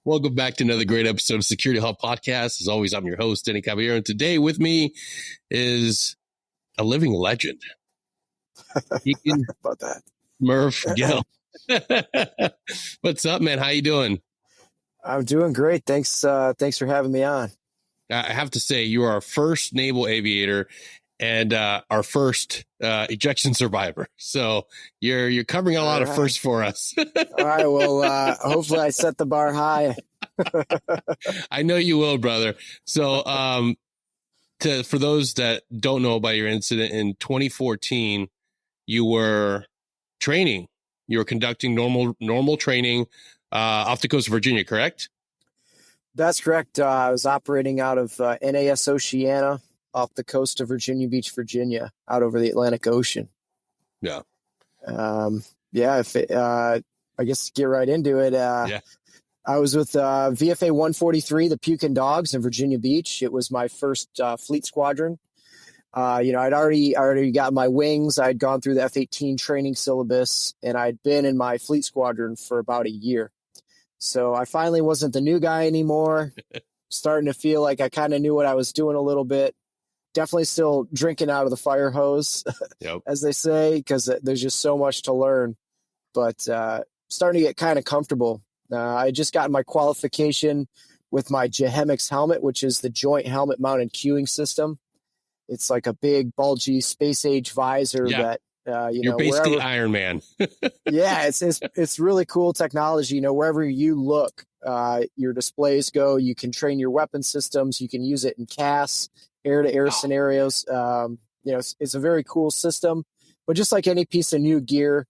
Welcome back to another great episode of Security Halt Podcast. As always, I'm your host, Danny Caballero, and today with me is a living legend. Kegan, about that. Smurf, Gill. What's up, man? How you doing? I'm doing great. Thanks for having me on. I have to say, you are our first naval aviator and our first ejection survivor. So you're covering a lot of firsts for us. All right. Well, hopefully I set the bar high. I know you will, brother. So for those that don't know about your incident in 2014, you were training. You were conducting normal training off the coast of Virginia, correct? That's correct. I was operating out of NAS Oceana off the coast of Virginia Beach, Virginia, out over the Atlantic Ocean. Yeah. I guess get right into it. I was with VFA 143, the Pukin Dogs in Virginia Beach. It was my first fleet squadron. I'd already got my wings. I'd gone through the F-18 training syllabus, and I'd been in my fleet squadron for about a year. So I finally wasn't the new guy anymore. Starting to feel like I kind of knew what I was doing a little bit. Definitely still drinking out of the fire hose, yep. as they say, because there's just so much to learn. But starting to get kind of comfortable. I just got my qualification with my Gehemix helmet, which is the joint helmet mounted cueing system. It's like a big, bulgy space age visor that you're basically Iron Man. Yeah, it's really cool technology. Wherever you look, your displays go. You can train your weapon systems. You can use it in CAS, air-to-air scenarios. It's a very cool system. But just like any piece of new gear,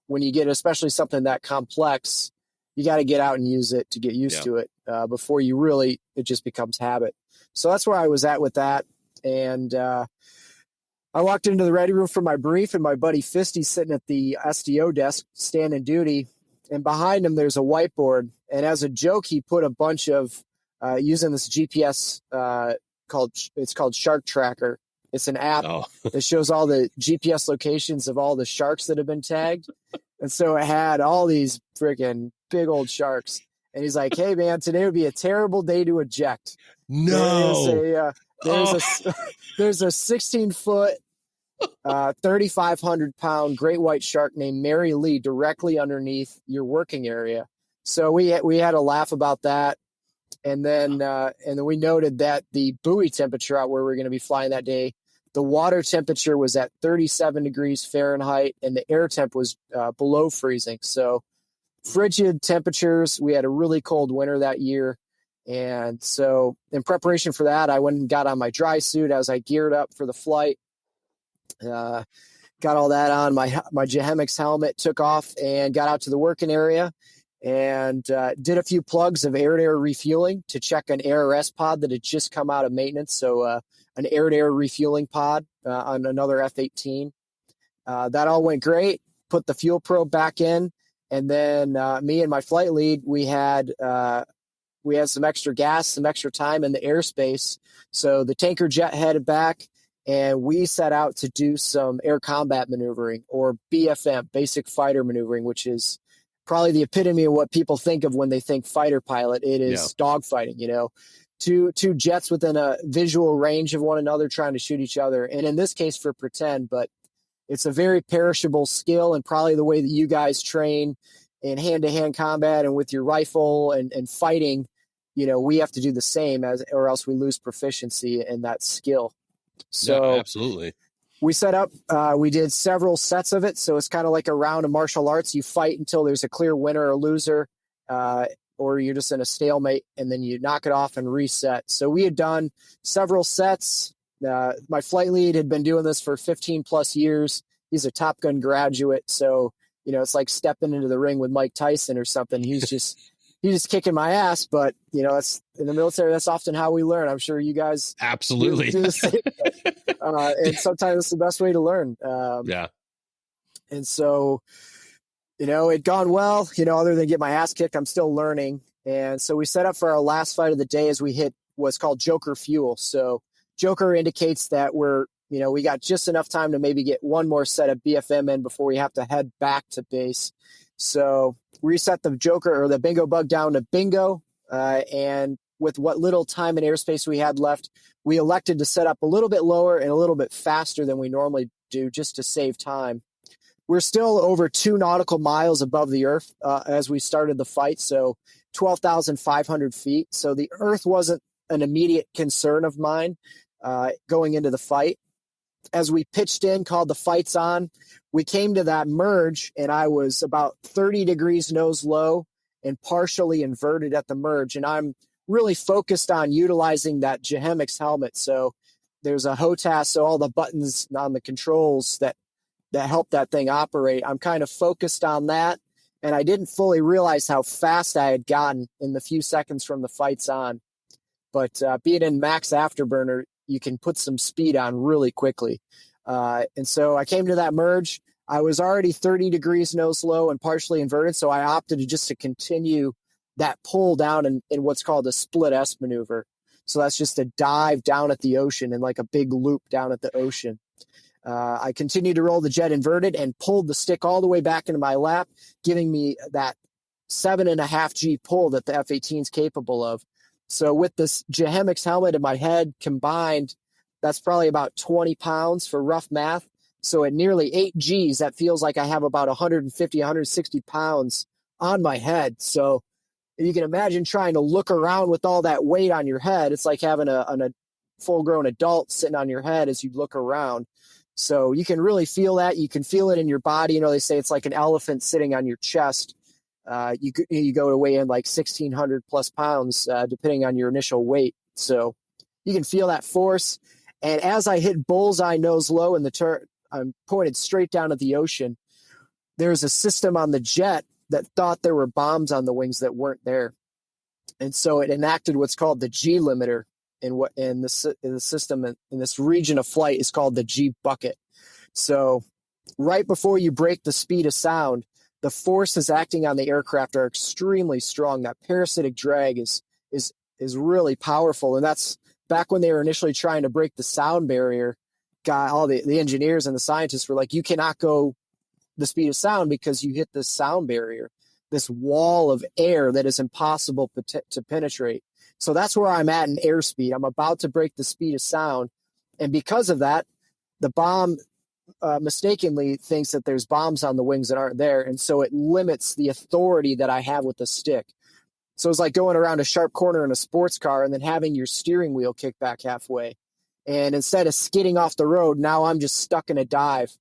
when you get especially something that complex, you got to get out and use it to get used to it before it just becomes habit. So that's where I was at with that. And I walked into the ready room for my brief, and my buddy Fisty sitting at the SDO desk, standing duty. And behind him, there's a whiteboard. And as a joke, he put a bunch of using this GPS called Shark Tracker. It's an app that shows all the GPS locations of all the sharks that have been tagged. And so it had all these freaking big old sharks. And he's like, "Hey, man, today would be a terrible day to eject." No. There's a 16-foot, 3,500-pound great white shark named Mary Lee directly underneath your working area. So we had a laugh about that, and then we noted that the buoy temperature out where we're going to be flying that day, the water temperature was at 37 degrees Fahrenheit, and the air temp was below freezing. So frigid temperatures. We had a really cold winter that year. And so in preparation for that, I went and got on my dry suit as I geared up for the flight. Got all that on, my Gehemix helmet, took off and got out to the working area and did a few plugs of air-to-air refueling to check an ARS pod that had just come out of maintenance. So an air-to-air refueling pod on another F-18. That all went great. Put the fuel probe back in. And then me and my flight lead, we had some extra gas, some extra time in the airspace. So the tanker jet headed back, and we set out to do some air combat maneuvering, or BFM, basic fighter maneuvering, which is probably the epitome of what people think of when they think fighter pilot. It is dogfighting, two jets within a visual range of one another trying to shoot each other. And in this case for pretend, but it's a very perishable skill, and probably the way that you guys train in hand-to-hand combat and with your rifle and fighting, we have to do the same or else we lose proficiency in that skill. So yeah, absolutely. We set up, we did several sets of it. So it's kind of like a round of martial arts. You fight until there's a clear winner or loser, or you're just in a stalemate, and then you knock it off and reset. So we had done several sets. My flight lead had been doing this for 15 plus years. He's a Top Gun graduate. So, it's like stepping into the ring with Mike Tyson or something. He's just kicking my ass. But, that's in the military. That's often how we learn. I'm sure you guys absolutely do the same. And sometimes it's the best way to learn. And so, it'd gone well, other than get my ass kicked, I'm still learning. And so we set up for our last fight of the day as we hit what's called Joker fuel. So Joker indicates that we're we got just enough time to maybe get one more set of BFM in before we have to head back to base. So reset the Joker or the bingo bug down to bingo. And with what little time and airspace we had left, we elected to set up a little bit lower and a little bit faster than we normally do just to save time. We're still over 2 nautical miles above the Earth as we started the fight, so 12,500 feet. So the Earth wasn't an immediate concern of mine going into the fight. As we pitched in, called the fights on, we came to that merge, and I was about 30 degrees nose low and partially inverted at the merge. And I'm really focused on utilizing that Gehemix helmet. So there's a HOTAS, so all the buttons on the controls that help that thing operate. I'm kind of focused on that, and I didn't fully realize how fast I had gotten in the few seconds from the fights on. But being in max afterburner, you can put some speed on really quickly. And so I came to that merge. I was already 30 degrees nose low and partially inverted, so I opted to continue that pull down in what's called a split S maneuver. So that's just a dive down at the ocean and like a big loop down at the ocean. I continued to roll the jet inverted and pulled the stick all the way back into my lap, giving me that 7.5 G pull that the F-18 is capable of. So with this Gehemix helmet in my head combined, that's probably about 20 pounds for rough math. So at nearly 8 Gs, that feels like I have about 150, 160 pounds on my head. So you can imagine trying to look around with all that weight on your head. It's like having a full-grown adult sitting on your head as you look around. So you can really feel that. You can feel it in your body. They say it's like an elephant sitting on your chest. You go to weigh in like 1,600 plus pounds, depending on your initial weight. So you can feel that force. And as I hit bullseye nose low in the turn, I'm pointed straight down at the ocean. There's a system on the jet that thought there were bombs on the wings that weren't there. And so it enacted what's called the G limiter in the system in this region of flight is called the G bucket. So right before you break the speed of sound, the forces acting on the aircraft are extremely strong. That parasitic drag is really powerful. And that's back when they were initially trying to break the sound barrier. All the engineers and the scientists were like, you cannot go the speed of sound because you hit this sound barrier, this wall of air that is impossible to penetrate. So that's where I'm at in airspeed. I'm about to break the speed of sound. And because of that, the bomb mistakenly thinks that there's bombs on the wings that aren't there. And so it limits the authority that I have with the stick. So it's like going around a sharp corner in a sports car and then having your steering wheel kick back halfway. And instead of skidding off the road, now I'm just stuck in a dive.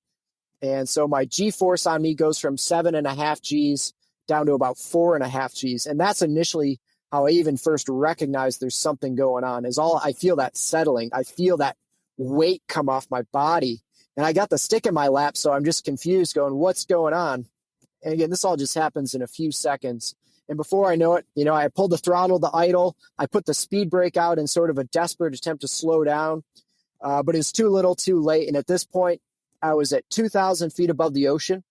And so my G force on me goes from 7.5 Gs down to about 4.5 Gs. And that's initially how I even first recognized there's something going on. I feel that settling. I feel that weight come off my body. And I got the stick in my lap, so I'm just confused going, what's going on? And again, this all just happens in a few seconds. And before I know it, I pulled the throttle to idle. I put the speed brake out in sort of a desperate attempt to slow down. But it's too little too late. And at this point, I was at 2,000 feet above the ocean,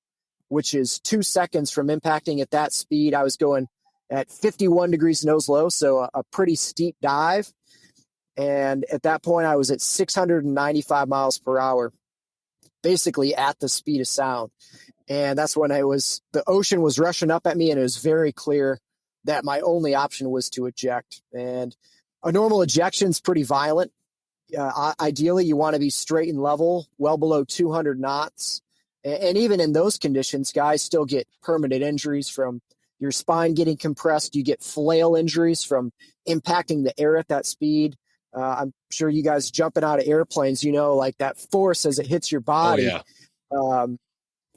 which is 2 seconds from impacting at that speed. I was going at 51 degrees nose low, so a pretty steep dive. And at that point, I was at 695 miles per hour, basically at the speed of sound. And that's when the ocean was rushing up at me, and it was very clear that my only option was to eject. And a normal ejection is pretty violent. Ideally, you want to be straight and level, well below 200 knots. And even in those conditions, guys still get permanent injuries from your spine getting compressed. You get flail injuries from impacting the air at that speed. I'm sure you guys jumping out of airplanes, like that force as it hits your body. Oh, yeah.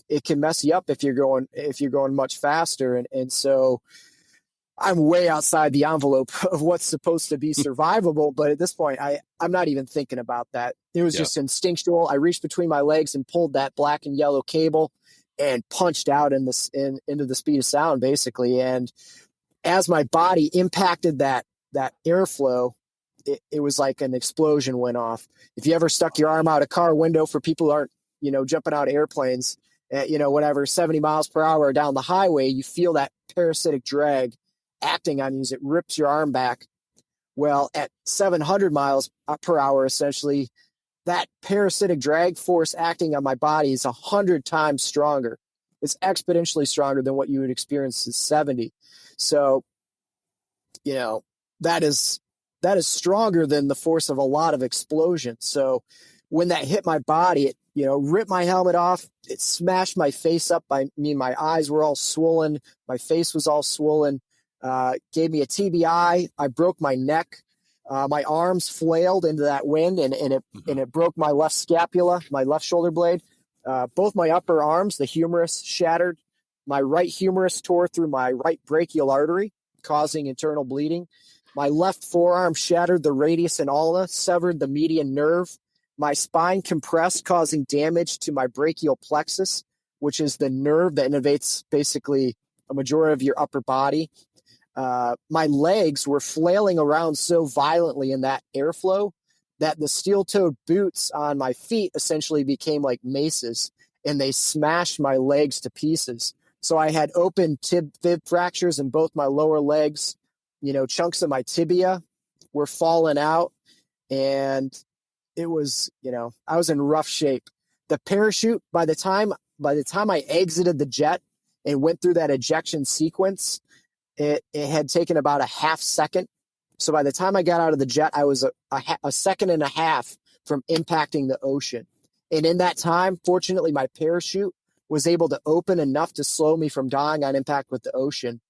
It can mess you up if you're going much faster. And so I'm way outside the envelope of what's supposed to be survivable. But at this point, I'm not even thinking about that. It was just instinctual. I reached between my legs and pulled that black and yellow cable and punched out into the speed of sound, basically. And as my body impacted that airflow, it was like an explosion went off. If you ever stuck your arm out a car window, for people who aren't, jumping out of airplanes at, 70 miles per hour down the highway, you feel that parasitic drag acting on you as it rips your arm back. Well, at 700 miles per hour, essentially, that parasitic drag force acting on my body is 100 times stronger. It's exponentially stronger than what you would experience at 70. So, you know, that is stronger than the force of a lot of explosions. So when that hit my body, it, you know, ripped my helmet off. It smashed my face up. My eyes were all swollen. My face was all swollen. Gave me a TBI. I broke my neck. My arms flailed into that wind, and it broke my left scapula, my left shoulder blade. Both my upper arms, the humerus shattered. My right humerus tore through my right brachial artery, causing internal bleeding. My left forearm shattered the radius and ulna, severed the median nerve. My spine compressed, causing damage to my brachial plexus, which is the nerve that innervates basically a majority of your upper body. My legs were flailing around so violently in that airflow that the steel-toed boots on my feet essentially became like maces, and they smashed my legs to pieces. So I had open fib fractures in both my lower legs. You know, chunks of my tibia were falling out, and it was, you know, I was in rough shape. The parachute, by the time I exited the jet and went through that ejection sequence, it had taken about a half second. So by the time I got out of the jet, I was a second and a half from impacting the ocean. And in that time, fortunately, my parachute was able to open enough to slow me from dying on impact with the ocean.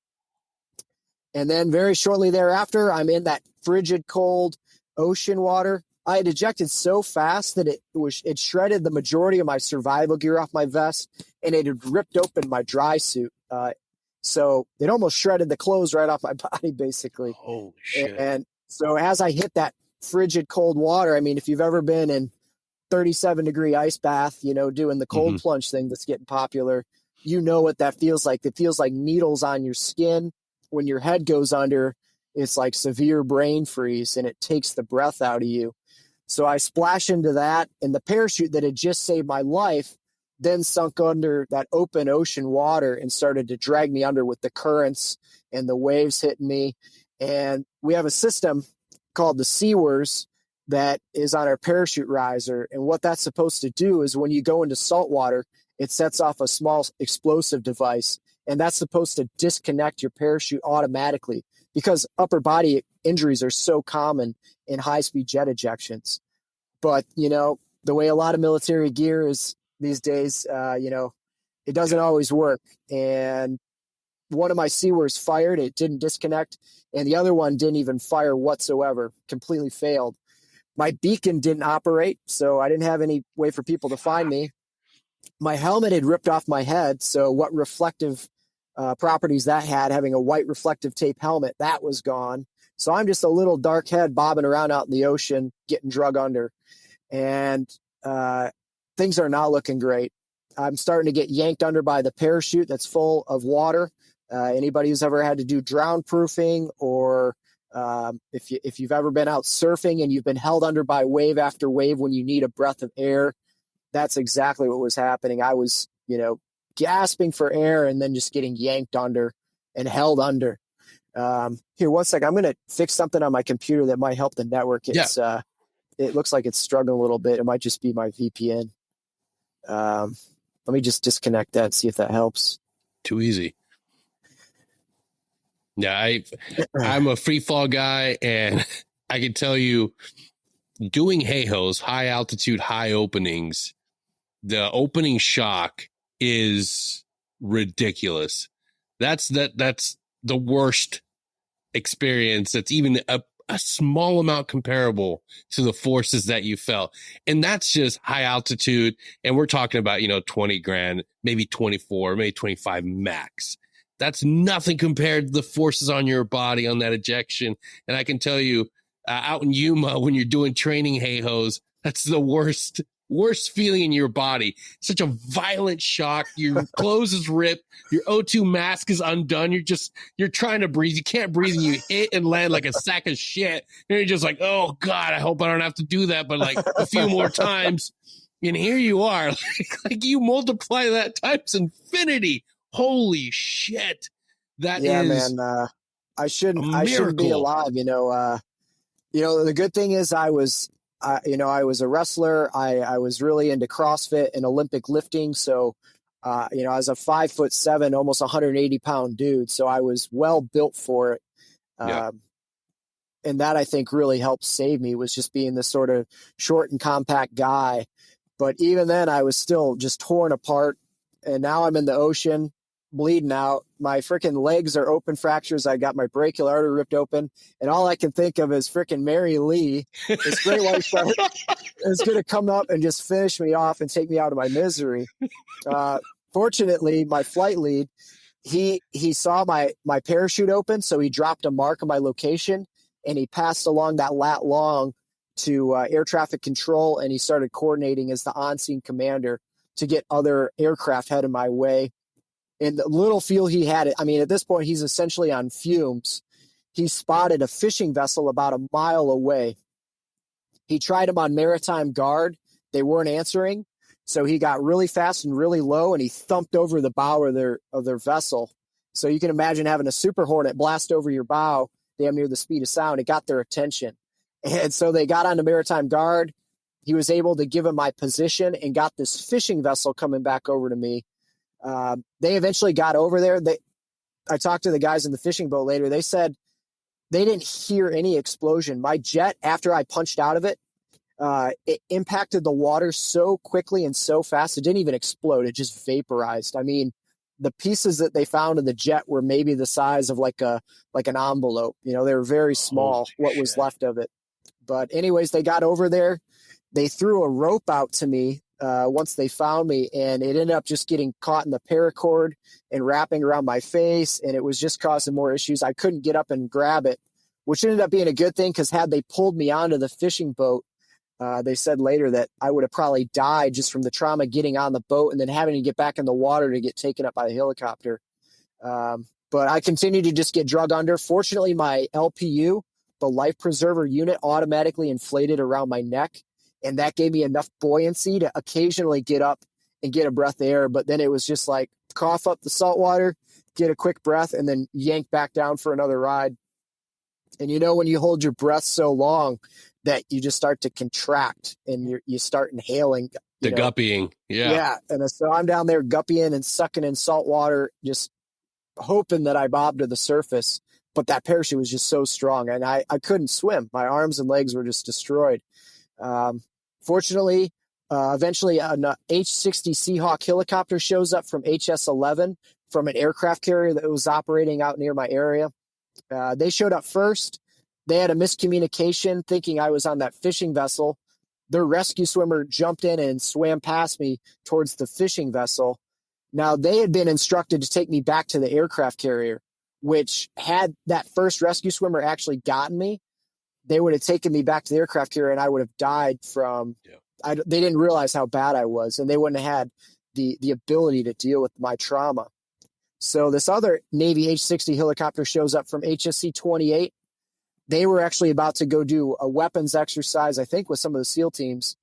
And then very shortly thereafter, I'm in that frigid, cold ocean water. I had ejected so fast that it shredded the majority of my survival gear off my vest, and it had ripped open my dry suit. So it almost shredded the clothes right off my body, basically. Holy shit. And so as I hit that frigid, cold water, I mean, if you've ever been in 37-degree ice bath, you know, doing the cold plunge thing that's getting popular, you know what that feels like. It feels like needles on your skin. When your head goes under, it's like severe brain freeze, and it takes the breath out of you. So I splash into that, and the parachute that had just saved my life then sunk under that open ocean water and started to drag me under with the currents and the waves hitting me. And we have a system called the Seawers that is on our parachute riser. And what that's supposed to do is when you go into salt water, it sets off a small explosive device. And that's supposed to disconnect your parachute automatically, because upper body injuries are so common in high-speed jet ejections. But, you know, the way a lot of military gear is these days, you know, it doesn't always work. And one of my Seawers fired, it didn't disconnect, and the other one didn't even fire whatsoever, completely failed. My beacon didn't operate, so I didn't have any way for people to find me. My helmet had ripped off my head, so what reflective properties that had, having a white reflective tape helmet, that was gone. So I'm just a little dark head bobbing around out in the ocean, getting drug under. And things are not looking great. I'm starting to get yanked under by the parachute that's full of water. Anybody who's ever had to do drown proofing, or if you've ever been out surfing and you've been held under by wave after wave when you need a breath of air, that's exactly what was happening. I was, you know, gasping for air and then just getting yanked under and held under. Here, one second. I'm going to fix something on my computer that might help the network. It's it looks like it's struggling a little bit. It might just be my VPN. Let me just disconnect that, see if that helps. Too easy. Yeah, I'm a free fall guy, and I can tell you, doing hey-hos, high altitude, high openings, the opening shock is ridiculous. That's the worst experience. That's even a small amount comparable to the forces that you felt. And that's just high altitude. And we're talking about, you know, 20 grand, maybe 24, maybe 25 max. That's nothing compared to the forces on your body on that ejection. And I can tell you, out in Yuma, when you're doing training hey-hos, that's the worst feeling in your body. Such a violent shock. Your clothes is ripped. Your O2 mask is undone. You're trying to breathe. You can't breathe, and you hit and land like a sack of shit. And you're just like, oh God, I hope I don't have to do that. But like a few more times, and here you are. Like you multiply that times infinity. Holy shit. That is man. I shouldn't be alive, you know. The good thing is I was I was a wrestler. I was really into CrossFit and Olympic lifting. So, I was a 5'7", almost 180-pound dude. So I was well built for it. Yeah. And that I think really helped save me, was just being this sort of short and compact guy. But even then I was still just torn apart. And now I'm in the ocean bleeding out. My freaking legs are open fractures. I got my brachial artery ripped open. And all I can think of is freaking Mary Lee, this great white shark, is going to come up and just finish me off and take me out of my misery. Fortunately, my flight lead, he saw my parachute open. So he dropped a mark on my location, and he passed along that lat long to air traffic control, and he started coordinating as the on-scene commander to get other aircraft headed my way. And the little fuel he had, I mean, at this point, he's essentially on fumes. He spotted a fishing vessel about a mile away. He tried them on maritime guard. They weren't answering. So he got really fast and really low, and he thumped over the bow of their vessel. So you can imagine having a Super Hornet blast over your bow, damn near the speed of sound. It got their attention. And so they got on the maritime guard. He was able to give him my position and got this fishing vessel coming back over to me. They eventually got over there. I talked to the guys in the fishing boat later. They said they didn't hear any explosion. My jet, after I punched out of it, it impacted the water so quickly and so fast. It didn't even explode. It just vaporized. I mean, the pieces that they found in the jet were maybe the size of like an envelope. They were very small, what was left of it. But anyways, they got over there. They threw a rope out to me once they found me, and it ended up just getting caught in the paracord and wrapping around my face, and it was just causing more issues. I couldn't get up and grab it, which ended up being a good thing, because had they pulled me onto the fishing boat, they said later that I would have probably died just from the trauma getting on the boat and then having to get back in the water to get taken up by the helicopter. But I continued to just get drug under. Fortunately, my LPU, the life preserver unit, automatically inflated around my neck, and that gave me enough buoyancy to occasionally get up and get a breath of air. But then it was just like cough up the salt water, get a quick breath, and then yank back down for another ride. And when you hold your breath so long that you just start to contract and you start inhaling. The guppying. Yeah. Yeah. And so I'm down there guppying and sucking in salt water, just hoping that I bobbed to the surface. But that parachute was just so strong, and I couldn't swim. My arms and legs were just destroyed. Fortunately, eventually an H-60 Seahawk helicopter shows up from HS-11 from an aircraft carrier that was operating out near my area. They showed up first. They had a miscommunication thinking I was on that fishing vessel. Their rescue swimmer jumped in and swam past me towards the fishing vessel. Now, they had been instructed to take me back to the aircraft carrier, which had that first rescue swimmer actually gotten me, they would have taken me back to the aircraft carrier, and I would have died from, they didn't realize how bad I was, and they wouldn't have had the ability to deal with my trauma. So this other Navy H-60 helicopter shows up from HSC-28. They were actually about to go do a weapons exercise, I think, with some of the SEAL teams.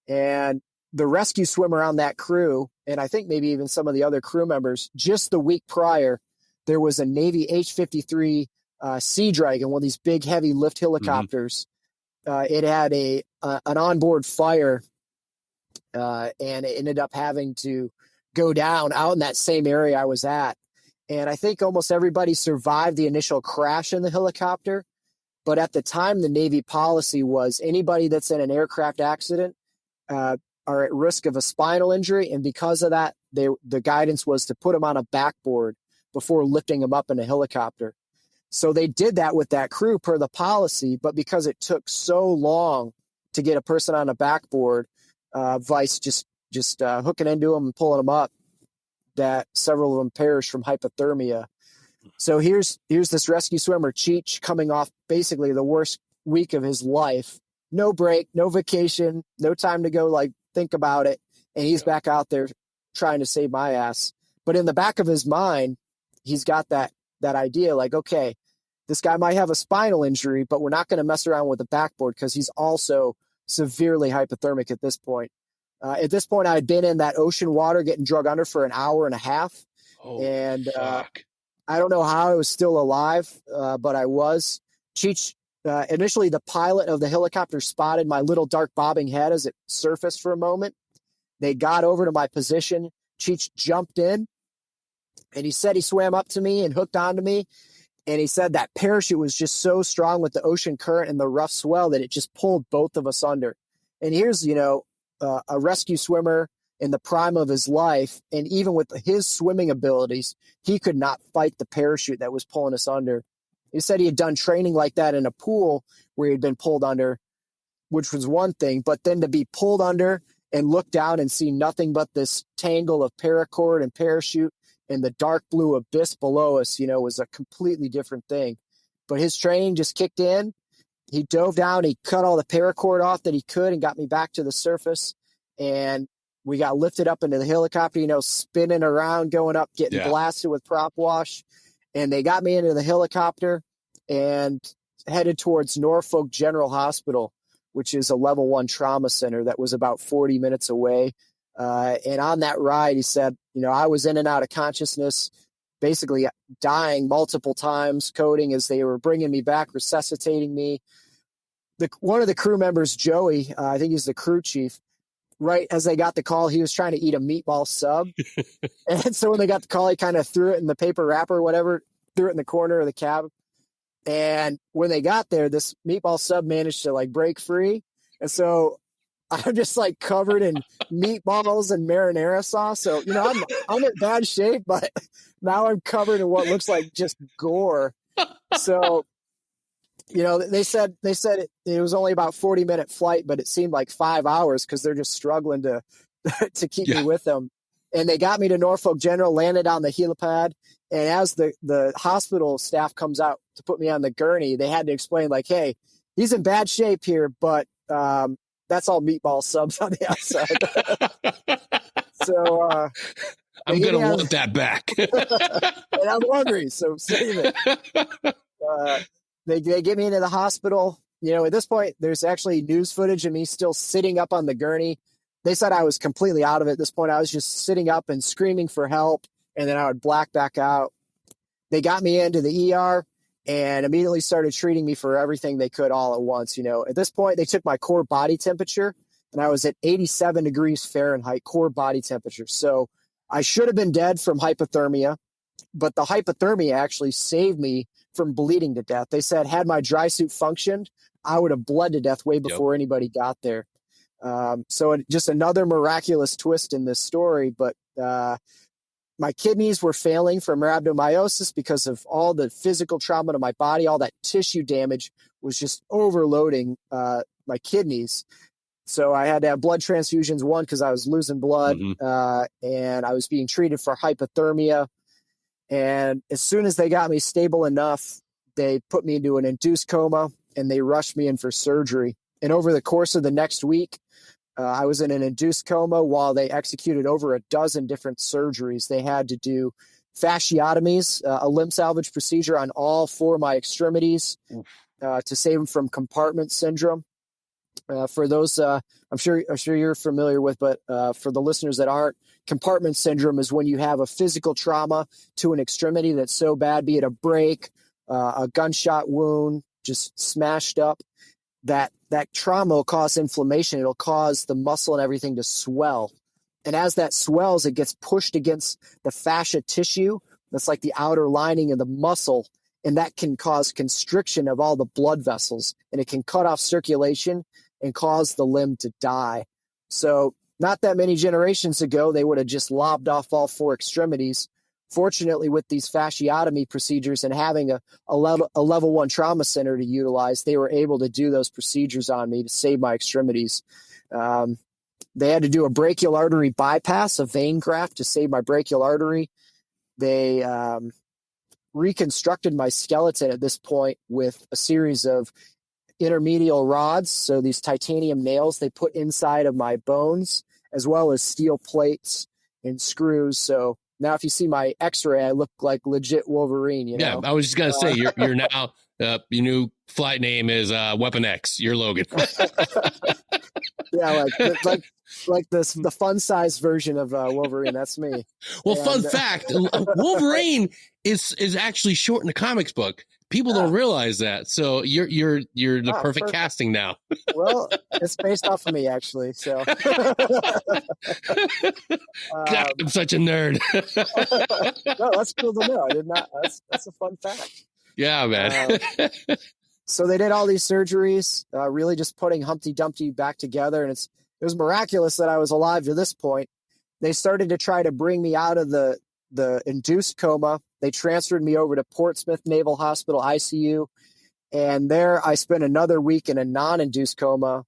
And the rescue swimmer on that crew, and I think maybe even some of the other crew members, just the week prior, there was a Navy H-53 Sea Dragon, one of these big, heavy lift helicopters. It had an onboard fire, and it ended up having to go down out in that same area I was at. And I think almost everybody survived the initial crash in the helicopter. But at the time, the Navy policy was anybody that's in an aircraft accident are at risk of a spinal injury. And because of that, the guidance was to put them on a backboard before lifting them up in a helicopter. So they did that with that crew per the policy, but because it took so long to get a person on a backboard, Vice just hooking into them and pulling them up, that several of them perished from hypothermia. So here's this rescue swimmer, Cheech, coming off basically the worst week of his life. No break, no vacation, no time to go think about it. And he's back out there trying to save my ass. But in the back of his mind, he's got that idea okay, this guy might have a spinal injury, but we're not going to mess around with the backboard because he's also severely hypothermic at this point. At this point, I had been in that ocean water getting drug under for an hour and a half. I don't know how I was still alive, but I was. Cheech Initially, the pilot of the helicopter spotted my little dark bobbing head as it surfaced for a moment. They got over to my position. Cheech jumped in, and he said he swam up to me and hooked onto me. And he said that parachute was just so strong with the ocean current and the rough swell that it just pulled both of us under. And here's, a rescue swimmer in the prime of his life. And even with his swimming abilities, he could not fight the parachute that was pulling us under. He said he had done training like that in a pool where he had been pulled under, which was one thing. But then to be pulled under and look down and see nothing but this tangle of paracord and parachute and the dark blue abyss below us, was a completely different thing. But his training just kicked in. He dove down, he cut all the paracord off that he could and got me back to the surface. And we got lifted up into the helicopter, spinning around, going up, getting blasted with prop wash. And they got me into the helicopter and headed towards Norfolk General Hospital, which is a level 1 trauma center that was about 40 minutes away. And on that ride, he said, I was in and out of consciousness, basically dying multiple times, coding as they were bringing me back, resuscitating me. One of the crew members, Joey, I think he's the crew chief, right as they got the call, he was trying to eat a meatball sub. And so when they got the call, he kind of threw it in the paper wrapper or whatever, threw it in the corner of the cab. And when they got there, this meatball sub managed to break free. And so I'm just covered in meatballs and marinara sauce. So, I'm in bad shape, but now I'm covered in what looks like just gore. So, they said it was only about 40-minute flight, but it seemed like 5 hours because they're just struggling to keep me with them. And they got me to Norfolk General, landed on the helipad. And as the hospital staff comes out to put me on the gurney, they had to explain hey, he's in bad shape here, but that's all meatball subs on the outside. So I'm going to want that back. And I'm hungry, so save it. They get me into the hospital. At this point, there's actually news footage of me still sitting up on the gurney. They said I was completely out of it at this point. I was just sitting up and screaming for help, and then I would black back out. They got me into the ER and immediately started treating me for everything they could all at once. At this point, they took my core body temperature, and I was at 87 degrees Fahrenheit core body temperature. So I should have been dead from hypothermia, but the hypothermia actually saved me from bleeding to death. They said had my dry suit functioned, I would have bled to death way before anybody got there. So just another miraculous twist in this story, but my kidneys were failing from rhabdomyosis because of all the physical trauma to my body. All that tissue damage was just overloading my kidneys. So I had to have blood transfusions, one, because I was losing blood, and I was being treated for hypothermia. And as soon as they got me stable enough, they put me into an induced coma, and they rushed me in for surgery. And over the course of the next week, I was in an induced coma while they executed over a dozen different surgeries. They had to do fasciotomies, a limb salvage procedure on all 4 of my extremities to save them from compartment syndrome. For those, I'm sure you're familiar with, but for the listeners that aren't, compartment syndrome is when you have a physical trauma to an extremity that's so bad, be it a break, a gunshot wound, just smashed up, that trauma will cause inflammation. It'll cause the muscle and everything to swell. And as that swells, it gets pushed against the fascia tissue. That's like the outer lining of the muscle. And that can cause constriction of all the blood vessels. And it can cut off circulation and cause the limb to die. So not that many generations ago, they would have just lobbed off all 4 extremities. Fortunately, with these fasciotomy procedures and having a level 1 trauma center to utilize, they were able to do those procedures on me to save my extremities. They had to do a brachial artery bypass, a vein graft to save my brachial artery. They reconstructed my skeleton at this point with a series of intermedial rods. So these titanium nails they put inside of my bones, as well as steel plates and screws. So now if you see my x-ray, I look like legit Wolverine, you know? Yeah, I was just going to say, you're now, your new flight name is Weapon X. You're Logan. Yeah, like the fun size version of Wolverine. That's me. Well, fun fact, Wolverine is actually short in the comics book. People don't realize that. So you're the perfect Perfect. casting now. Well, it's based off of me, actually. So, God, I'm such a nerd. no, that's cool to know. I did not. That's a fun fact. Yeah, man. So they did all these surgeries, really just putting Humpty Dumpty back together, and it was miraculous that I was alive to this point. They started to try to bring me out of the induced coma. They transferred me over to Portsmouth Naval Hospital ICU, and there I spent another week in a non-induced coma,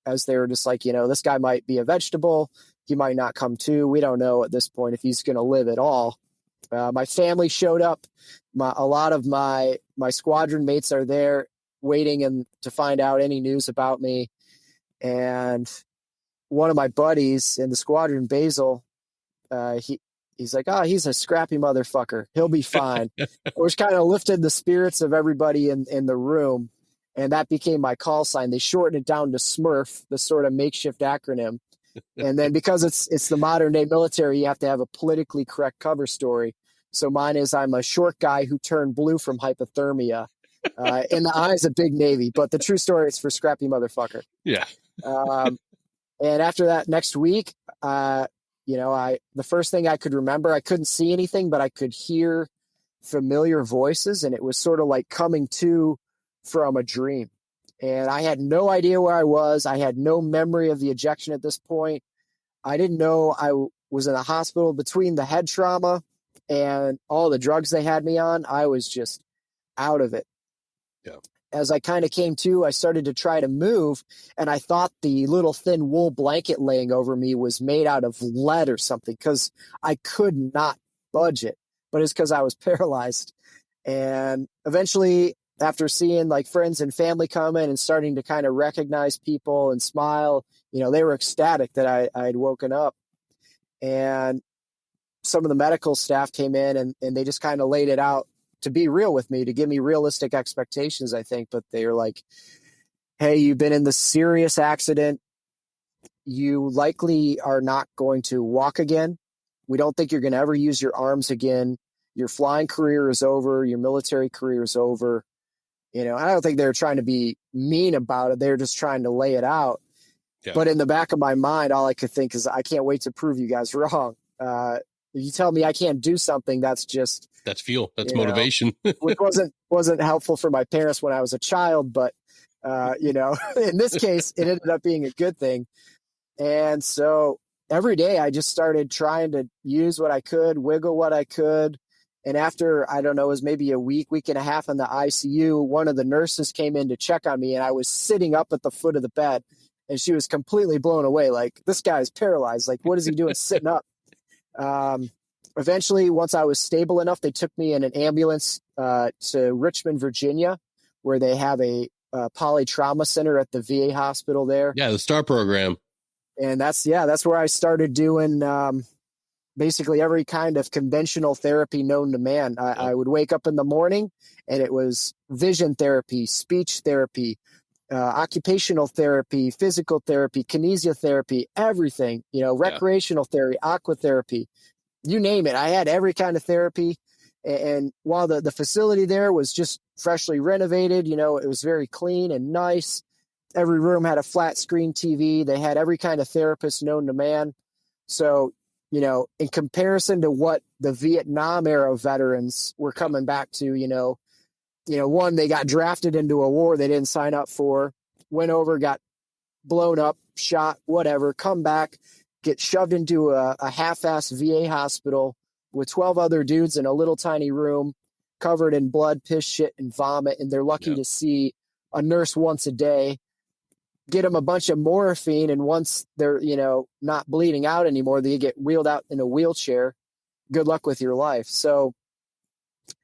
as they were just like, this guy might be a vegetable. He might not come to. We don't know at this point if he's going to live at all. My family showed up. A lot of my squadron mates are there waiting to find out any news about me. And one of my buddies in the squadron, Basil, he's like, he's a scrappy motherfucker. He'll be fine. Which kind of lifted the spirits of everybody in the room. And that became my call sign. They shortened it down to Smurf, the sort of makeshift acronym. And then because it's the modern day military, you have to have a politically correct cover story. So mine is, I'm a short guy who turned blue from hypothermia in the eyes of Big Navy. But the true story is for scrappy motherfucker. Yeah. And after that next week, the first thing I could remember, I couldn't see anything, but I could hear familiar voices. And it was sort of like coming to from a dream. And I had no idea where I was. I had no memory of the ejection at this point. I didn't know I was in a hospital between the head trauma and all the drugs they had me on. I was just out of it. Yeah. As I kind of came to, I started to try to move, and I thought the little thin wool blanket laying over me was made out of lead or something because I could not budge it. But it's because I was paralyzed. And eventually, after seeing like friends and family come in and starting to kind of recognize people and smile, they were ecstatic that I had woken up. And some of the medical staff came in and they just kind of laid it out to be real with me, to give me realistic expectations, I think. But they were like, hey, you've been in this serious accident. You likely are not going to walk again. We don't think you're going to ever use your arms again. Your flying career is over. Your military career is over. I don't think they're trying to be mean about it. They're just trying to lay it out. Yeah. But in the back of my mind, all I could think is, I can't wait to prove you guys wrong. If you tell me I can't do something, that's fuel. That's motivation. Which wasn't helpful for my parents when I was a child. But, in this case, it ended up being a good thing. And so every day I just started trying to use what I could, wiggle what I could. And after, I don't know, it was maybe a week and a half in the ICU, one of the nurses came in to check on me, and I was sitting up at the foot of the bed, and she was completely blown away. Like, this guy's paralyzed. Like, what is he doing sitting up? Eventually, once I was stable enough, they took me in an ambulance to Richmond, Virginia, where they have a polytrauma center at the VA hospital there. Yeah, the STAR program. And that's where I started doing basically every kind of conventional therapy known to man. I would wake up in the morning and it was vision therapy, speech therapy, occupational therapy, physical therapy, kinesiotherapy, everything, recreational therapy, aqua therapy, you name it. I had every kind of therapy. And while the facility there was just freshly renovated, it was very clean and nice. Every room had a flat screen TV. They had every kind of therapist known to man. So, in comparison to what the Vietnam era veterans were coming back to, one, they got drafted into a war they didn't sign up for, went over, got blown up, shot, whatever, come back, get shoved into a half-ass VA hospital with 12 other dudes in a little tiny room covered in blood, piss, shit, and vomit. And they're lucky to see a nurse once a day, get them a bunch of morphine, and once they're, not bleeding out anymore, they get wheeled out in a wheelchair. Good luck with your life. So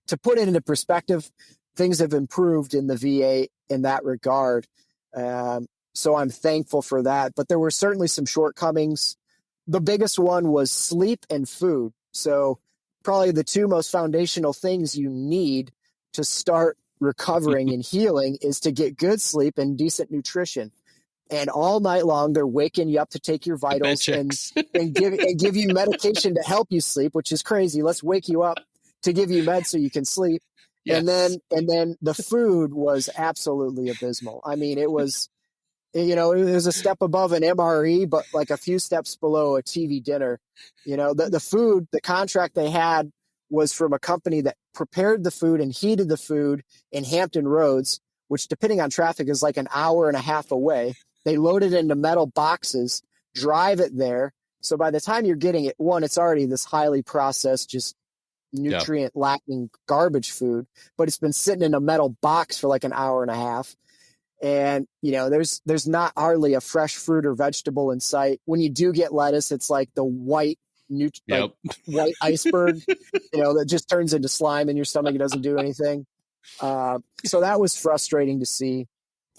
to put it into perspective, things have improved in the VA in that regard. So I'm thankful for that. But there were certainly some shortcomings. The biggest one was sleep and food. So probably the two most foundational things you need to start recovering and healing is to get good sleep and decent nutrition. And all night long, they're waking you up to take your vitals and give you medication to help you sleep, which is crazy. Let's wake you up to give you meds so you can sleep. Yes. And then the food was absolutely abysmal. I mean, it was, it was a step above an MRE, but like a few steps below a TV dinner. The food, the contract they had was from a company that prepared the food and heated the food in Hampton Roads, which depending on traffic is like an hour and a half away. They load it into metal boxes, drive it there. So by the time you're getting it, one, it's already this highly processed, just Yeah. nutrient lacking garbage food, but it's been sitting in a metal box for like an hour and a half. And there's not hardly a fresh fruit or vegetable in sight. When you do get lettuce, it's like the white like Yep. white iceberg, that just turns into slime in your stomach. It doesn't do anything. So that was frustrating to see.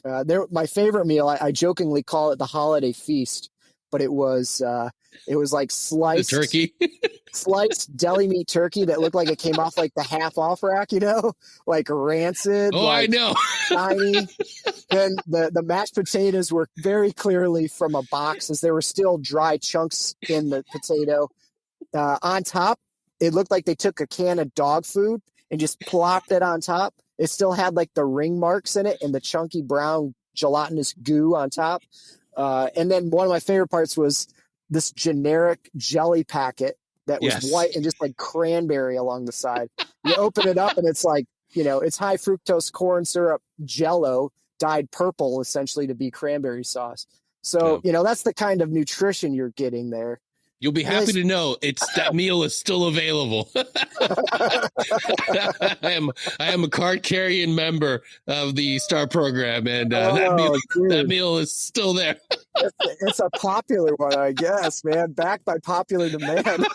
My favorite meal, I jokingly call it the holiday feast, but it was like The turkey. sliced deli meat turkey that looked like it came off like the half off rack, like rancid, Oh, I like know. shiny. Then the mashed potatoes were very clearly from a box, as there were still dry chunks in the potato. On top, it looked like they took a can of dog food and just plopped it on top. It still had like the ring marks in it and the chunky brown gelatinous goo on top. And then one of my favorite parts was this generic jelly packet that was Yes. white and just like cranberry along the side. You open it up and it's like, it's high fructose corn syrup Jello dyed purple essentially to be cranberry sauce. So, that's the kind of nutrition you're getting there. You'll be happy to know that meal is still available. I am a card carrying member of the Star program, and that meal is still there. It's a popular one, I guess, man. Backed by popular demand.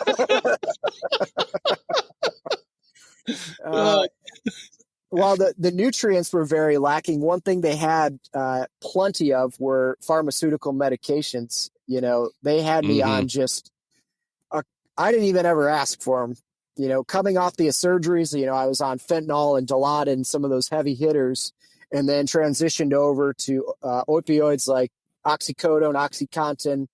While the nutrients were very lacking, one thing they had plenty of were pharmaceutical medications. They had me on just, I didn't even ever ask for them. Coming off the surgeries, I was on fentanyl and Dilaudid and some of those heavy hitters, and then transitioned over to opioids like oxycodone, OxyContin.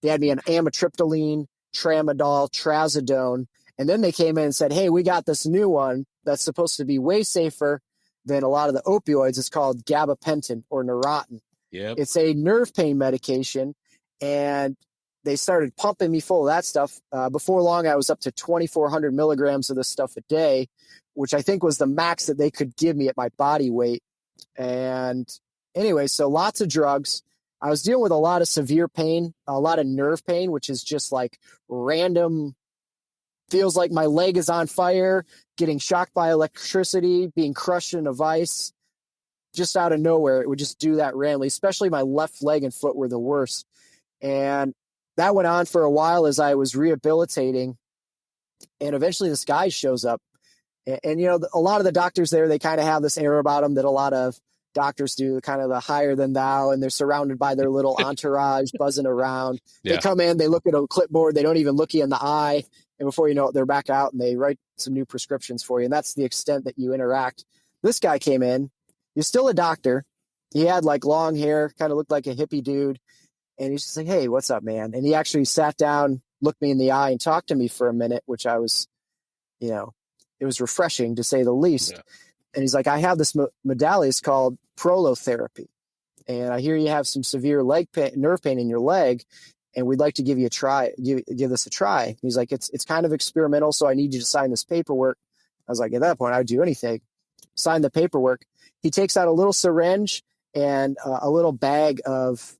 They had me on amitriptyline, tramadol, trazodone. And then they came in and said, hey, we got this new one that's supposed to be way safer than a lot of the opioids. It's called gabapentin or Neurontin. Yep. It's a nerve pain medication. And they started pumping me full of that stuff. Before long, I was up to 2,400 milligrams of this stuff a day, which I think was the max that they could give me at my body weight. And anyway, so lots of drugs. I was dealing with a lot of severe pain, a lot of nerve pain, which is just like random, feels like my leg is on fire, getting shocked by electricity, being crushed in a vice, just out of nowhere. It would just do that randomly, especially my left leg and foot were the worst. And that went on for a while as I was rehabilitating. And eventually this guy shows up. And a lot of the doctors there, they kind of have this air about them that a lot of doctors do, kind of the higher than thou, and they're surrounded by their little entourage buzzing around. Yeah. They come in, they look at a clipboard, they don't even look you in the eye. And before you know it, they're back out and they write some new prescriptions for you. And that's the extent that you interact. This guy came in. He's still a doctor. He had like long hair, kind of looked like a hippie dude. And he's just like, hey, what's up, man? And he actually sat down, looked me in the eye and talked to me for a minute, which I was, it was refreshing to say the least. Yeah. And he's like, I have this modality. It's called prolotherapy. And I hear you have some severe nerve pain in your leg. And we'd like to give you a try, give this a try. And he's like, it's kind of experimental. So I need you to sign this paperwork. I was like, at that point, I'd do anything. Sign the paperwork. He takes out a little syringe and a little bag of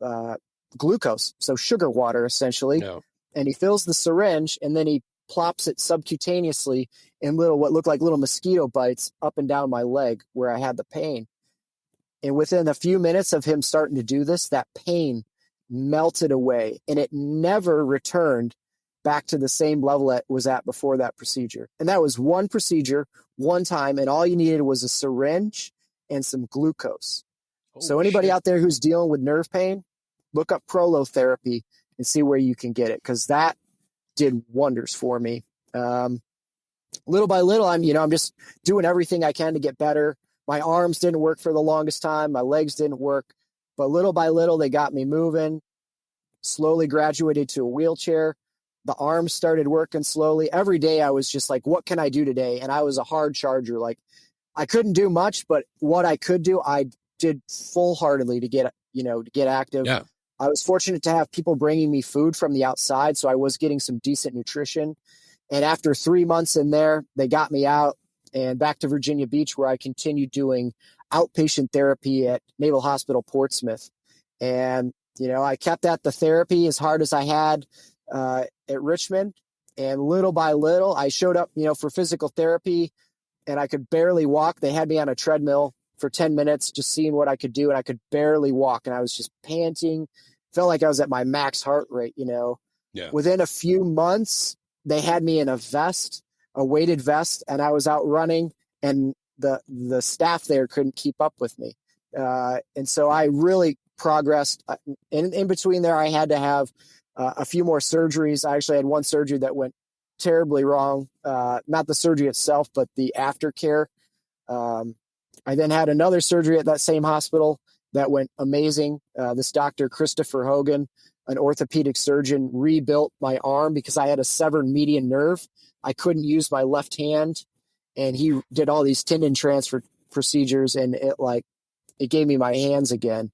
glucose. So sugar water, essentially. No. And he fills the syringe and then he plops it subcutaneously in what looked like little mosquito bites up and down my leg where I had the pain. And within a few minutes of him starting to do this, that pain melted away and it never returned back to the same level it was at before that procedure. And that was one procedure, one time, and all you needed was a syringe and some glucose. So anybody out there who's dealing with nerve pain, look up prolotherapy and see where you can get it, because that did wonders for me. Little by little, I'm just doing everything I can to get better. My arms didn't work for the longest time. My legs didn't work. But little by little, they got me moving, slowly graduated to a wheelchair. The arms started working slowly. Every day I was just like, what can I do today? And I was a hard charger. Like I couldn't do much, but what I could do, I did full heartedly to get, to get active. Yeah. I was fortunate to have people bringing me food from the outside. So I was getting some decent nutrition. And after 3 months in there, they got me out and back to Virginia Beach, where I continued doing outpatient therapy at Naval Hospital Portsmouth. And, I kept at the therapy as hard as I had at Richmond. And little by little, I showed up, for physical therapy, and I could barely walk. They had me on a treadmill for 10 minutes, just seeing what I could do. And I could barely walk. And I was just panting, felt like I was at my max heart rate, Yeah. Within a few months, they had me in a weighted vest, and I was out running, and the staff there couldn't keep up with me. And so I really progressed. In between there, I had to have a few more surgeries. I actually had one surgery that went terribly wrong. Not the surgery itself, but the aftercare. I then had another surgery at that same hospital that went amazing. This Dr. Christopher Hogan, an orthopedic surgeon, rebuilt my arm because I had a severed median nerve. I couldn't use my left hand, and he did all these tendon transfer procedures, and it gave me my hands again.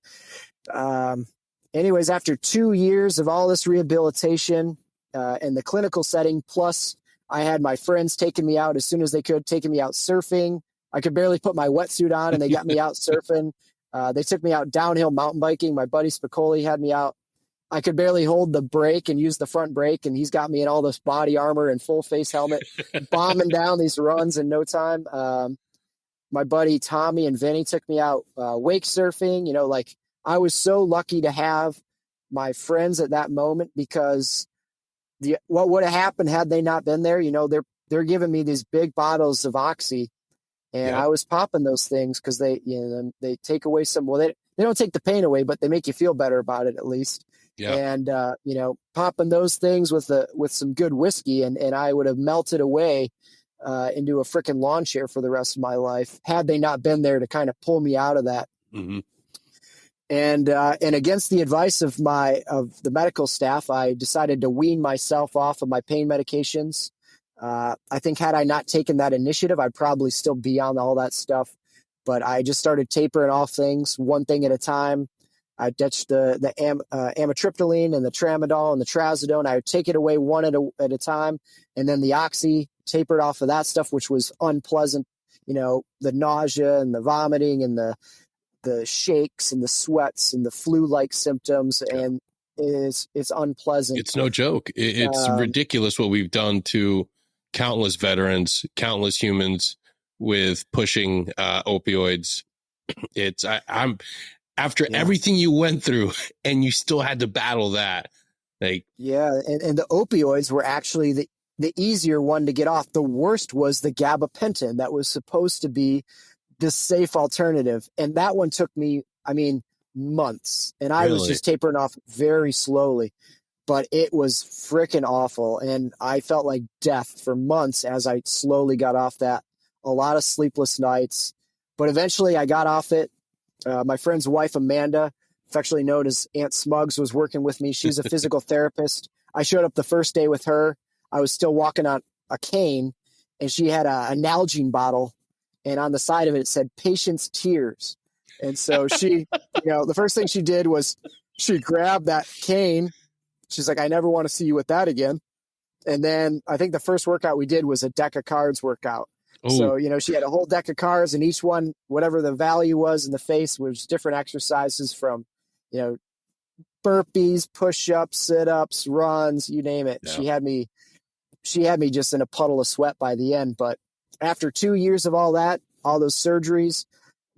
Anyways, after 2 years of all this rehabilitation in the clinical setting, plus I had my friends taking me out as soon as they could, taking me out surfing. I could barely put my wetsuit on, and they got me out surfing. They took me out downhill mountain biking. My buddy Spicoli had me out. I could barely hold the brake and use the front brake, and he's got me in all this body armor and full face helmet, bombing down these runs in no time. My buddy Tommy and Vinny took me out wake surfing. I was so lucky to have my friends at that moment, because what would have happened had they not been there? They're giving me these big bottles of Oxy, and I was popping those things because they take away they don't take the pain away, but they make you feel better about it at least. Yeah. And popping those things with some good whiskey, and I would have melted away into a freaking lawn chair for the rest of my life had they not been there to kind of pull me out of that. Mm-hmm. And against the advice of the medical staff, I decided to wean myself off of my pain medications. I think had I not taken that initiative, I'd probably still be on all that stuff. But I just started tapering off things one thing at a time. I ditched the amitriptyline and the tramadol and the trazodone. I would take it away one at a time, and then the Oxy, tapered off of that stuff, which was unpleasant. The nausea and the vomiting and the shakes and the sweats and the flu-like symptoms, and it's unpleasant. It's no joke. It's ridiculous what we've done to countless veterans, countless humans with pushing opioids. I'm after everything you went through, and you still had to battle that. And the opioids were actually the easier one to get off. The worst was the gabapentin that was supposed to be the safe alternative. And that one took me, months. And I was just tapering off very slowly. But it was freaking awful. And I felt like death for months as I slowly got off that. A lot of sleepless nights. But eventually I got off it. My friend's wife, Amanda, affectionately known as Aunt Smugs, was working with me. She's a physical therapist. I showed up the first day with her. I was still walking on a cane, and she had a Nalgene bottle, and on the side of it, it said "Patient's Tears." And so she, the first thing she did was she grabbed that cane. She's like, "I never want to see you with that again." And then I think the first workout we did was a deck of cards workout. Ooh. So, she had a whole deck of cards, and each one, whatever the value was in the face, was different exercises from, burpees, push-ups, sit-ups, runs, you name it. Yeah. She had me just in a puddle of sweat by the end. But after 2 years of all that, all those surgeries,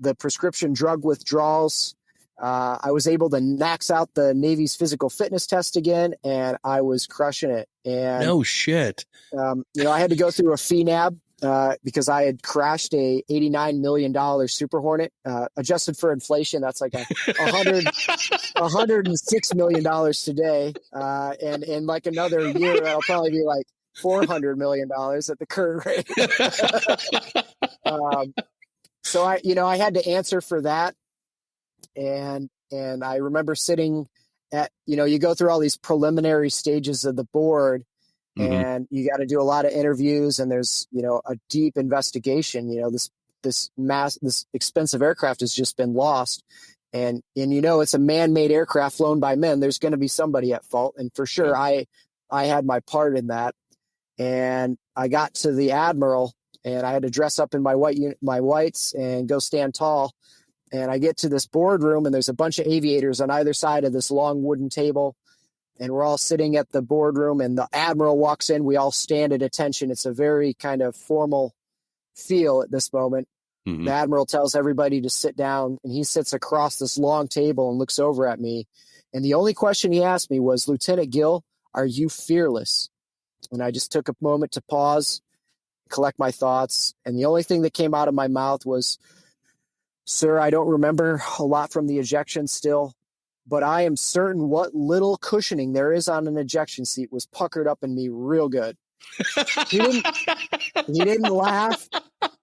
the prescription drug withdrawals, I was able to max out the Navy's physical fitness test again, and I was crushing it. And no shit. I had to go through a FNAB because I had crashed a $89 million Super Hornet, adjusted for inflation. That's like $106 million today. And in like another year, that'll probably be like $400 million at the current rate. So I had to answer for that. And I remember sitting at, you go through all these preliminary stages of the board, and you got to do a lot of interviews, and there's, a deep investigation. This this expensive aircraft has just been lost. And it's a man-made aircraft flown by men. There's going to be somebody at fault. And for sure, I had my part in that. And I got to the Admiral, and I had to dress up in my whites and go stand tall. And I get to this boardroom, and there's a bunch of aviators on either side of this long wooden table. And we're all sitting at the boardroom, and the Admiral walks in. We all stand at attention. It's a very kind of formal feel at this moment. Mm-hmm. The Admiral tells everybody to sit down, and he sits across this long table and looks over at me. And the only question he asked me was, "Lieutenant Gill, are you fearless?" And I just took a moment to pause, collect my thoughts. And the only thing that came out of my mouth was, "Sir, I don't remember a lot from the ejection still, but I am certain what little cushioning there is on an ejection seat was puckered up in me real good." He didn't laugh.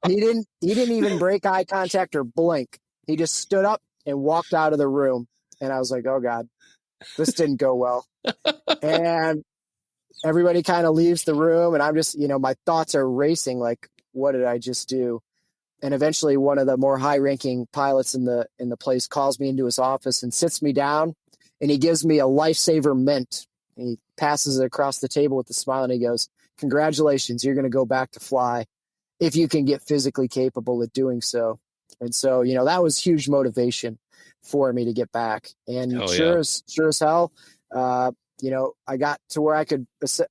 He didn't even break eye contact or blink. He just stood up and walked out of the room. And I was like, oh God, this didn't go well. And everybody kind of leaves the room, and I'm just, my thoughts are racing. Like, what did I just do? And eventually one of the more high-ranking pilots in the place calls me into his office and sits me down, and he gives me a lifesaver mint. And he passes it across the table with a smile, and he goes, "Congratulations, you're going to go back to fly if you can get physically capable of doing so." And so, that was huge motivation for me to get back. And sure as hell, I got to where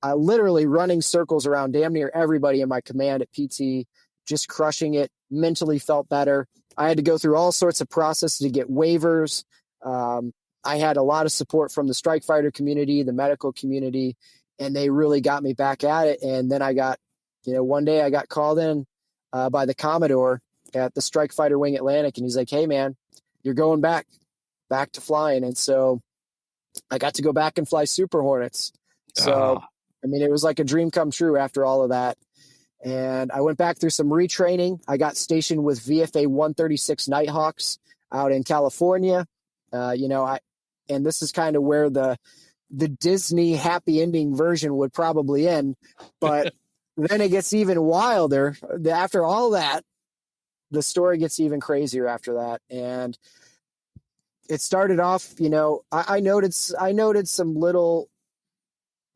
I literally running circles around damn near everybody in my command at PT, just crushing it, mentally felt better. I had to go through all sorts of processes to get waivers. I had a lot of support from the strike fighter community, the medical community, and they really got me back at it. And then I got, one day I got called in by the Commodore at the Strike Fighter Wing Atlantic, and he's like, "Hey man, you're going back to flying." And so I got to go back and fly Super Hornets. So, it was like a dream come true after all of that. And I went back through some retraining. I got stationed with VFA 136 Nighthawks out in California. And this is kind of where the Disney happy ending version would probably end. But then it gets even wilder. After all that, the story gets even crazier after that. And it started off, I noted some little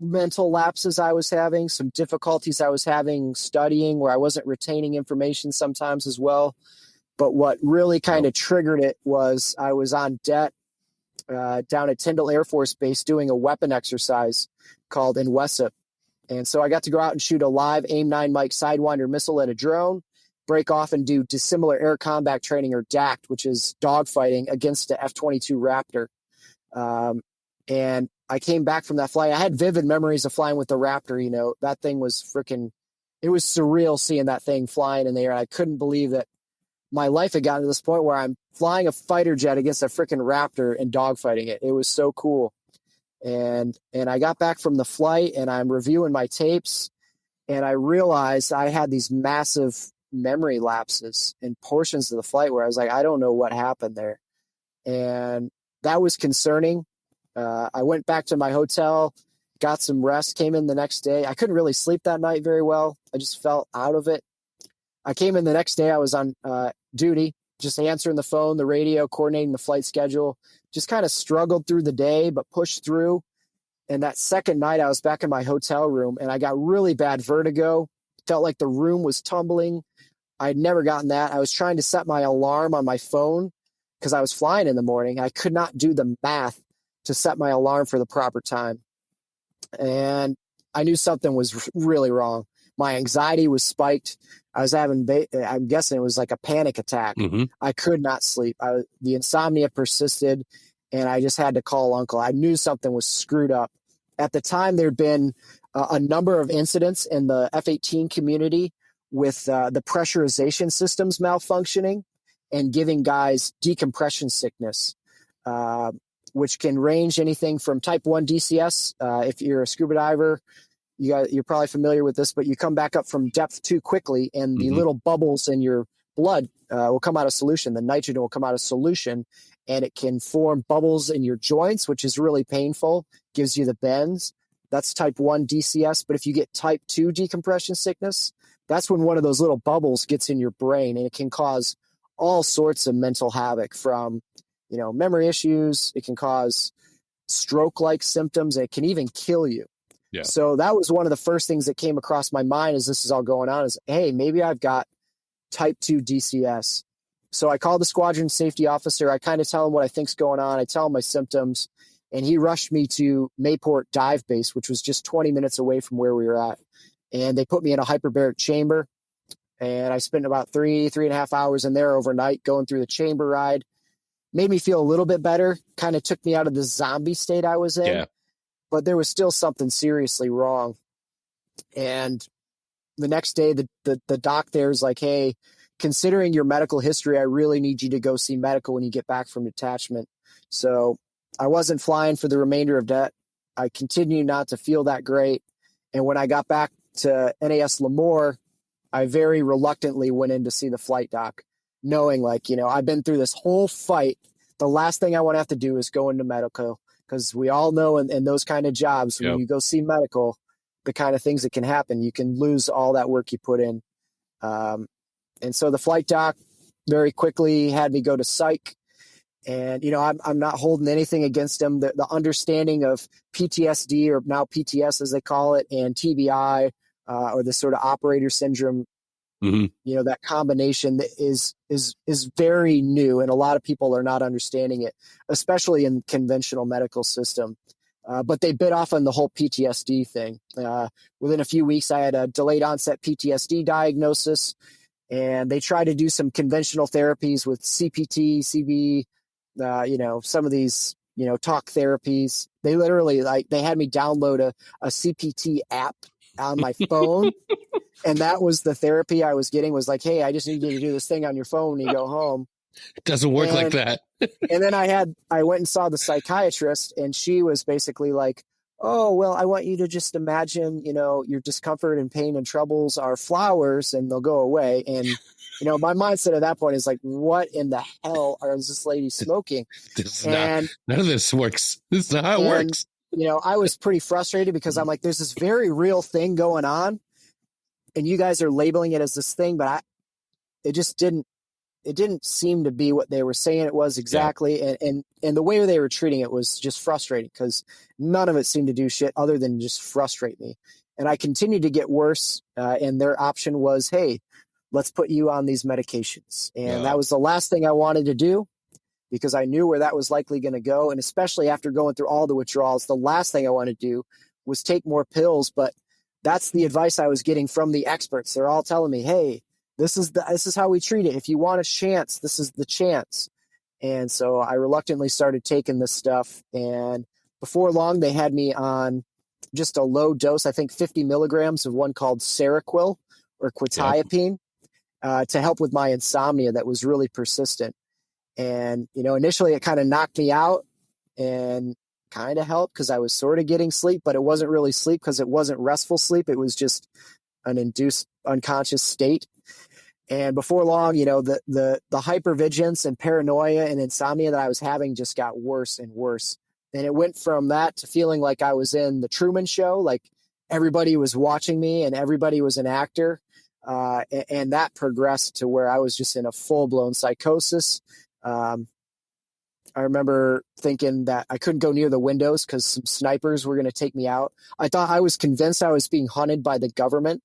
mental lapses I was having, some difficulties I was having studying where I wasn't retaining information sometimes as well. But what really kind of triggered it was I was on deck down at Tyndall Air Force Base doing a weapon exercise called INWESIP. And so I got to go out and shoot a live AIM-9 Mike Sidewinder missile at a drone, break off and do dissimilar air combat training, or DACT, which is dogfighting against the F-22 Raptor. And I came back from that flight. I had vivid memories of flying with the Raptor. That thing was it was surreal seeing that thing flying in the air. I couldn't believe that my life had gotten to this point where I'm flying a fighter jet against a freaking Raptor and dogfighting it. It was so cool. And I got back from the flight, and I'm reviewing my tapes, and I realized I had these massive memory lapses in portions of the flight where I was like, I don't know what happened there. And that was concerning. I went back to my hotel, got some rest, came in the next day. I couldn't really sleep that night very well. I just felt out of it. I came in the next day. I was on duty, just answering the phone, the radio, coordinating the flight schedule, just kind of struggled through the day, but pushed through. And that second night I was back in my hotel room, and I got really bad vertigo. Felt like the room was tumbling. I'd never gotten that. I was trying to set my alarm on my phone because I was flying in the morning. I could not do the math to set my alarm for the proper time. And I knew something was really wrong. My anxiety was spiked. I was having, I'm guessing it was like a panic attack. Mm-hmm. I could not sleep. The insomnia persisted, and I just had to call uncle. I knew something was screwed up. At the time, there'd been a number of incidents in the F-18 community with the pressurization systems malfunctioning and giving guys decompression sickness, which can range anything from type 1 DCS. If you're a scuba diver, you're probably familiar with this, but you come back up from depth too quickly, and the little bubbles in your blood will come out of solution. The nitrogen will come out of solution, and it can form bubbles in your joints, which is really painful, gives you the bends. That's type 1 DCS. But if you get type 2 decompression sickness, that's when one of those little bubbles gets in your brain, and it can cause all sorts of mental havoc, from, memory issues. It can cause stroke-like symptoms. And it can even kill you. Yeah. So that was one of the first things that came across my mind as this is all going on, is, hey, maybe I've got type 2 DCS. So I called the squadron safety officer. I kind of tell him what I think's going on. I tell him my symptoms, and he rushed me to Mayport Dive Base, which was just 20 minutes away from where we were at. And they put me in a hyperbaric chamber, and I spent about 3.5 hours in there overnight going through the chamber ride. Made me feel a little bit better, kind of took me out of the zombie state I was in. Yeah. But there was still something seriously wrong. And the next day, the doc there is like, hey, considering your medical history, I really need you to go see medical when you get back from detachment. So I wasn't flying for the remainder of that. I continued not to feel that great. And when I got back to NAS Lemoore, I very reluctantly went in to see the flight doc, knowing, like, I've been through this whole fight. The last thing I want to have to do is go into medical, because we all know in those kind of jobs, when you go see medical, the kind of things that can happen, you can lose all that work you put in. And so the flight doc very quickly had me go to psych. And, I'm not holding anything against him. The understanding of PTSD, or now PTS as they call it, and TBI, or the sort of operator syndrome, that combination is very new, and a lot of people are not understanding it, especially in conventional medical system. But they bit off on the whole PTSD thing. Within a few weeks, I had a delayed onset PTSD diagnosis, and they tried to do some conventional therapies with CPT, CB, some of these, talk therapies. They literally, they had me download a CPT app on my phone. And that was the therapy I was getting, was like, hey, I just need you to do this thing on your phone when you go home. It doesn't work like that. And then I went and saw the psychiatrist, and she was basically like, oh, well, I want you to just imagine, your discomfort and pain and troubles are flowers and they'll go away. And, my mindset at that point is like, what in the hell is this lady smoking? None of this works. This is not how it works. I was pretty frustrated, because I'm like, there's this very real thing going on, and you guys are labeling it as this thing, but it didn't seem to be what they were saying it was exactly. Yeah. And the way they were treating it was just frustrating, because none of it seemed to do shit other than just frustrate me. And I continued to get worse. And their option was, hey, let's put you on these medications. And that was the last thing I wanted to do, because I knew where that was likely going to go. And especially after going through all the withdrawals, the last thing I wanted to do was take more pills. But that's the advice I was getting from the experts. They're all telling me, hey, this is how we treat it. If you want a chance, this is the chance. And so I reluctantly started taking this stuff. And before long, they had me on just a low dose, I think 50 milligrams of one called Seroquel, or quetiapine, to help with my insomnia that was really persistent. And, initially it kind of knocked me out and kind of helped, because I was sort of getting sleep, but it wasn't really sleep, because it wasn't restful sleep. It was just an induced unconscious state. And before long, the hypervigilance and paranoia and insomnia that I was having just got worse and worse. And it went from that to feeling like I was in the Truman Show, like everybody was watching me and everybody was an actor. And that progressed to where I was just in a full-blown psychosis. I remember thinking that I couldn't go near the windows because some snipers were going to take me out. I was convinced I was being hunted by the government.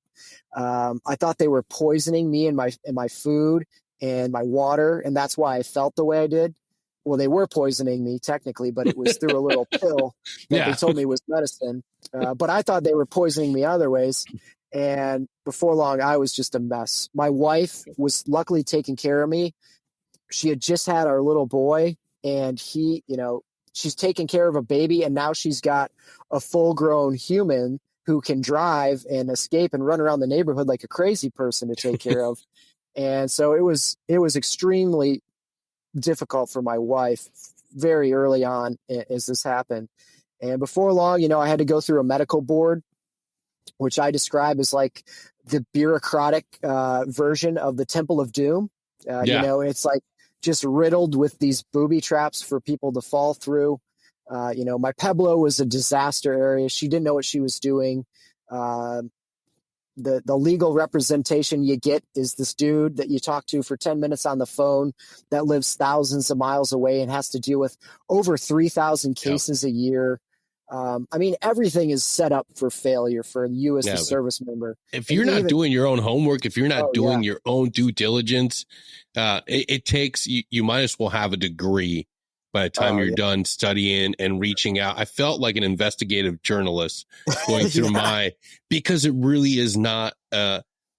I thought they were poisoning me and my food and my water, and that's why I felt the way I did. Well, they were poisoning me technically, but it was through a little pill that they told me was medicine. But I thought they were poisoning me other ways. And before long, I was just a mess. My wife was luckily taking care of me. She had just had our little boy, and she's taking care of a baby, and now she's got a full-grown human who can drive and escape and run around the neighborhood like a crazy person to take care of. And so it was extremely difficult for my wife very early on as this happened. And before long, I had to go through a medical board, which I describe as like the bureaucratic version of the Temple of Doom. It's like just riddled with these booby traps for people to fall through. My Pueblo was a disaster area. She didn't know what she was doing. the legal representation you get is this dude that you talk to for 10 minutes on the phone that lives thousands of miles away and has to deal with over 3,000 cases a year. I mean, everything is set up for failure for you as the service member. If you're not doing your own homework, if you're not doing your own due diligence, it takes, you might as well have a degree by the time you're done studying and reaching out. I felt like an investigative journalist going through because it really is not,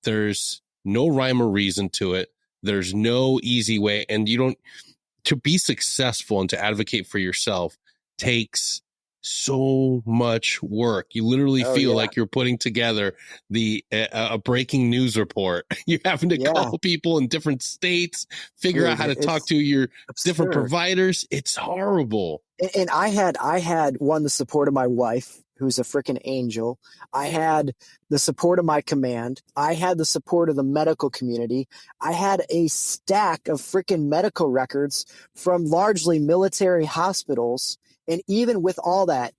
there's no rhyme or reason to it. There's no easy way. And to be successful and to advocate for yourself takes so much work. You literally feel like you're putting together a breaking news report. You're having to call people in different states, figure out how to talk to your different providers. It's horrible. And I had the support of my wife, who's a freaking angel. I had the support of my command. I had the support of the medical community. I had a stack of freaking medical records from largely military hospitals. And even with all that,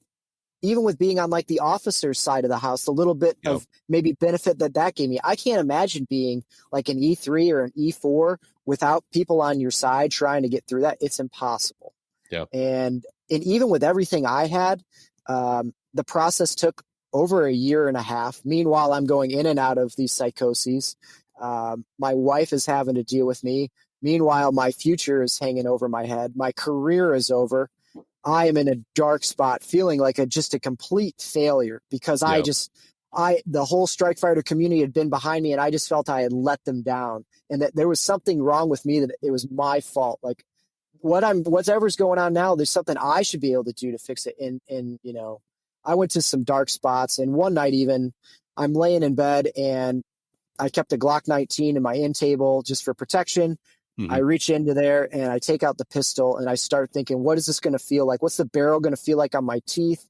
even with being on like the officer's side of the house, a little bit of maybe benefit that gave me, I can't imagine being like an E3 or an E4 without people on your side trying to get through that. It's impossible. Yeah. And even with everything I had, the process took over a year and a half. Meanwhile, I'm going in and out of these psychoses. My wife is having to deal with me. Meanwhile, my future is hanging over my head. My career is over. I am in a dark spot, feeling like just a complete failure because the whole strike fighter community had been behind me and I just felt I had let them down and that there was something wrong with me, that it was my fault. Like whatever's going on now, there's something I should be able to do to fix it. And I went to some dark spots, and one night even I'm laying in bed and I kept a Glock 19 in my end table just for protection. I reach into there and I take out the pistol and I start thinking, what is this going to feel like? What's the barrel going to feel like on my teeth?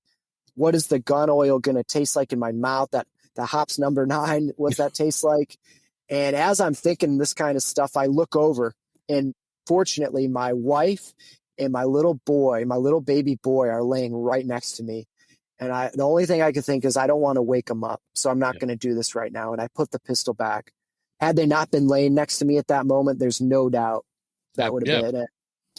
What is the gun oil going to taste like in my mouth? That hops number 9, what's that taste like? And as I'm thinking this kind of stuff, I look over, and fortunately my wife and my little baby boy are laying right next to me. And the only thing I could think is I don't want to wake them up. So I'm not going to do this right now. And I put the pistol back. Had they not been laying next to me at that moment, there's no doubt that would have been it.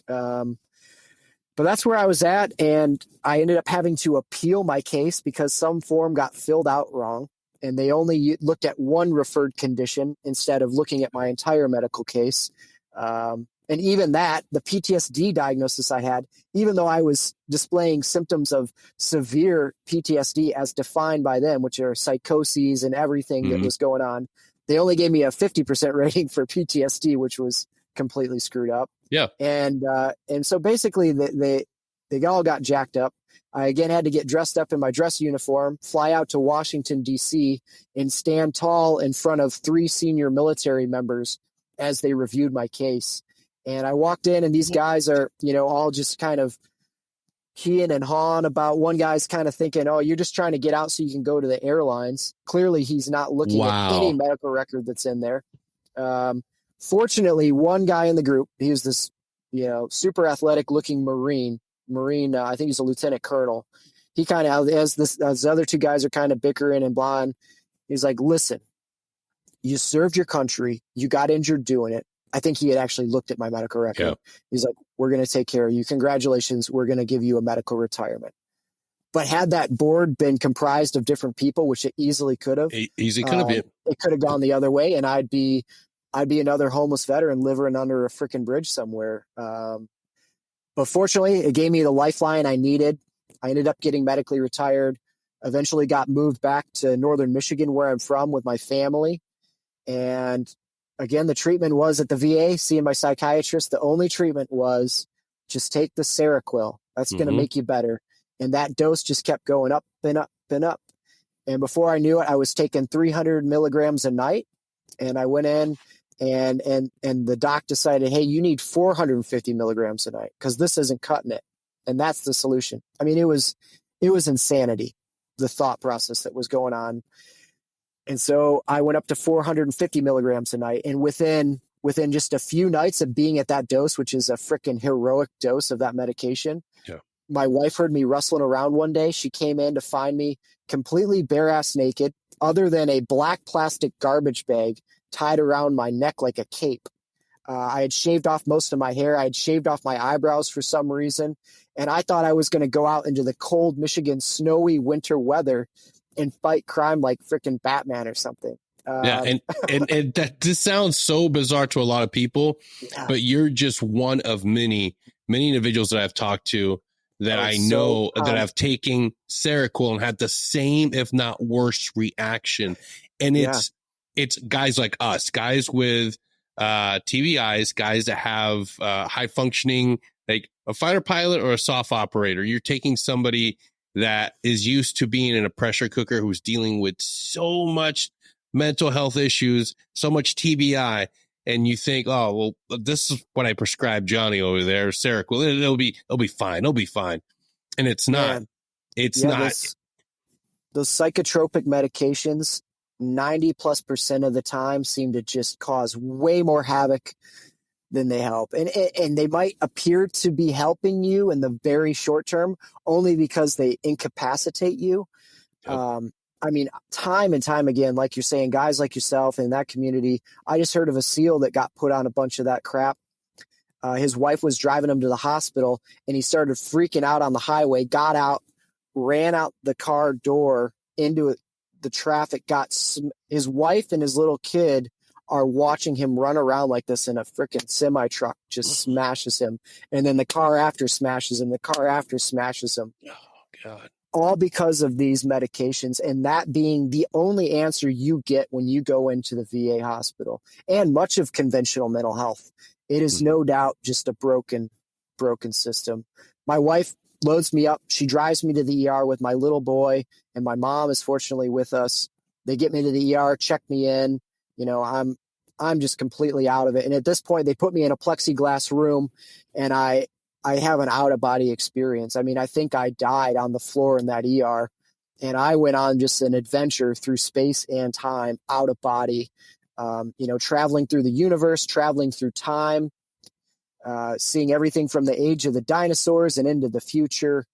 But that's where I was at. And I ended up having to appeal my case because some form got filled out wrong. And they only looked at one referred condition instead of looking at my entire medical case. And even that, the PTSD diagnosis I had, even though I was displaying symptoms of severe PTSD as defined by them, which are psychoses and everything that was going on, they only gave me a 50% rating for PTSD, which was completely screwed up. Yeah. And so basically they all got jacked up. I again had to get dressed up in my dress uniform, fly out to Washington, D.C., and stand tall in front of 3 senior military members as they reviewed my case. And I walked in, and these guys are, all just kind of heeing and hawing about. One guy's kind of thinking, oh, you're just trying to get out so you can go to the airlines. Clearly, he's not looking at any medical record that's in there. Fortunately, one guy in the group, he was this, super athletic looking Marine. I think he's a lieutenant colonel. He kind of, as the other 2 guys are kind of bickering and blonde, he's like, listen, you served your country. You got injured doing it. I think he had actually looked at my medical record. Yeah. He's like, we're going to take care of you. Congratulations. We're going to give you a medical retirement. But had that board been comprised of different people, which it easily could have, been. It could have gone the other way, and I'd be another homeless veteran living under a freaking bridge somewhere. But fortunately, it gave me the lifeline I needed. I ended up getting medically retired, eventually got moved back to northern Michigan, where I'm from, with my family. And again, the treatment was at the VA, seeing my psychiatrist. The only treatment was just take the Seroquel. That's going to make you better. And that dose just kept going up and up and up. And before I knew it, I was taking 300 milligrams a night. And I went in and the doc decided, hey, you need 450 milligrams a night because this isn't cutting it. And that's the solution. I mean, it was insanity, the thought process that was going on. And so I went up to 450 milligrams a night. And within just a few nights of being at that dose, which is a freaking heroic dose of that medication, my wife heard me rustling around one day. She came in to find me completely bare ass naked, other than a black plastic garbage bag tied around my neck like a cape. I had shaved off most of my hair. I had shaved off my eyebrows for some reason. And I thought I was going to go out into the cold Michigan snowy winter weather and fight crime like freaking Batman or something. Yeah, and that this sounds so bizarre to a lot of people, Yeah. but you're just one of many individuals that I've talked to that I know that have taken Seroquel and had the same, if not worse, reaction. And it's guys like us, guys with TBIs, guys that have high functioning, like a fighter pilot or a soft operator. You're taking somebody that is used to being in a pressure cooker, who's dealing with so much mental health issues, so much TBI, and you think, oh, well, this is what I prescribed Johnny over there, Seroquel. It'll be fine. It'll be fine. And it's not. Man. It's not. Those psychotropic medications, 90+% of the time, seem to just cause way more havoc than they help. And they might appear to be helping you in the very short term only because they incapacitate you. Yep. I mean, time and time again, like you're saying, guys like yourself in that community, I just heard of a SEAL that got put on a bunch of that crap. His wife was driving him to the hospital, and he started freaking out on the highway, got out, ran out the car door into the traffic, his wife and his little kid are watching him run around like this in a freaking semi truck, just smashes him. And then the car after smashes him. The car after smashes him. Oh, God. All because of these medications, and that being the only answer you get when you go into the VA hospital and much of conventional mental health. It is no doubt just a broken system. My wife loads me up. She drives me to the ER with my little boy, and my mom is fortunately with us. They get me to the ER, check me in. You know, I'm just completely out of it. And at this point, they put me in a plexiglass room, and I have an out-of-body experience. I mean, I think I died on the floor in that ER, and I went on just an adventure through space and time, out of body, traveling through the universe, traveling through time, seeing everything from the age of the dinosaurs and into the future,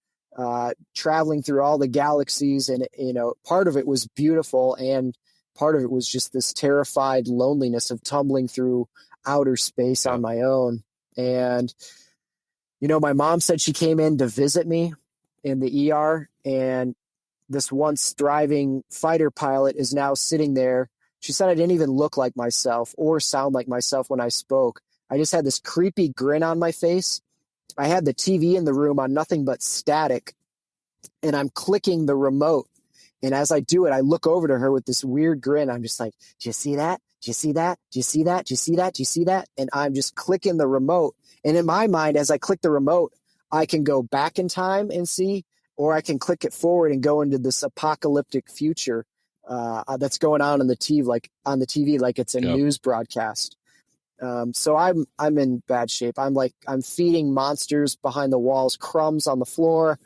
traveling through all the galaxies. And, part of it was beautiful, and part of it was just this terrified loneliness of tumbling through outer space on my own. And my mom said she came in to visit me in the ER, and this once thriving fighter pilot is now sitting there. She said I didn't even look like myself or sound like myself when I spoke. I just had this creepy grin on my face. I had the TV in the room on nothing but static, and I'm clicking the remote. And as I do it, I look over to her with this weird grin. I'm just like, do you see that? Do you see that? Do you see that? Do you see that? Do you see that? And I'm just clicking the remote. And in my mind, as I click the remote, I can go back in time and see, or I can click it forward and go into this apocalyptic future that's going on the TV, like it's a news broadcast. So I'm in bad shape. I'm feeding monsters behind the walls, crumbs on the floor.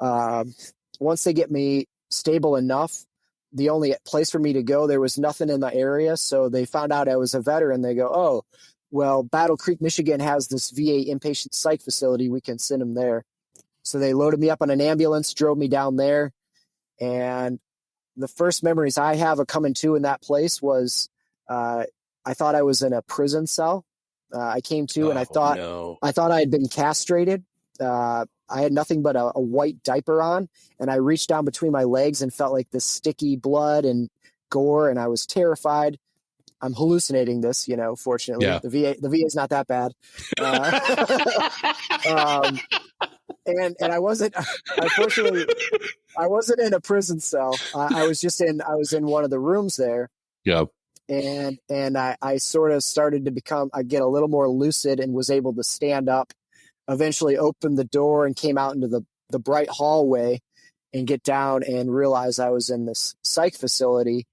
Once they get me stable enough, the only place for me to go, there was nothing in the area. So they found out I was a veteran. They go, oh, well, Battle Creek, Michigan has this VA inpatient psych facility. We can send him there. So they loaded me up on an ambulance, drove me down there. And the first memories I have of coming to in that place was I thought I was in a prison cell. I came to and I thought I had been castrated. I had nothing but a white diaper on, and I reached down between my legs and felt like this sticky blood and gore, and I was terrified. I'm hallucinating this, fortunately. Yeah. The VA is not that bad. And I wasn't, unfortunately, I wasn't in a prison cell. I was in one of the rooms there. Yep. And I sort of started to get a little more lucid and was able to stand up, eventually opened the door and came out into the bright hallway and get down and realize I was in this psych facility.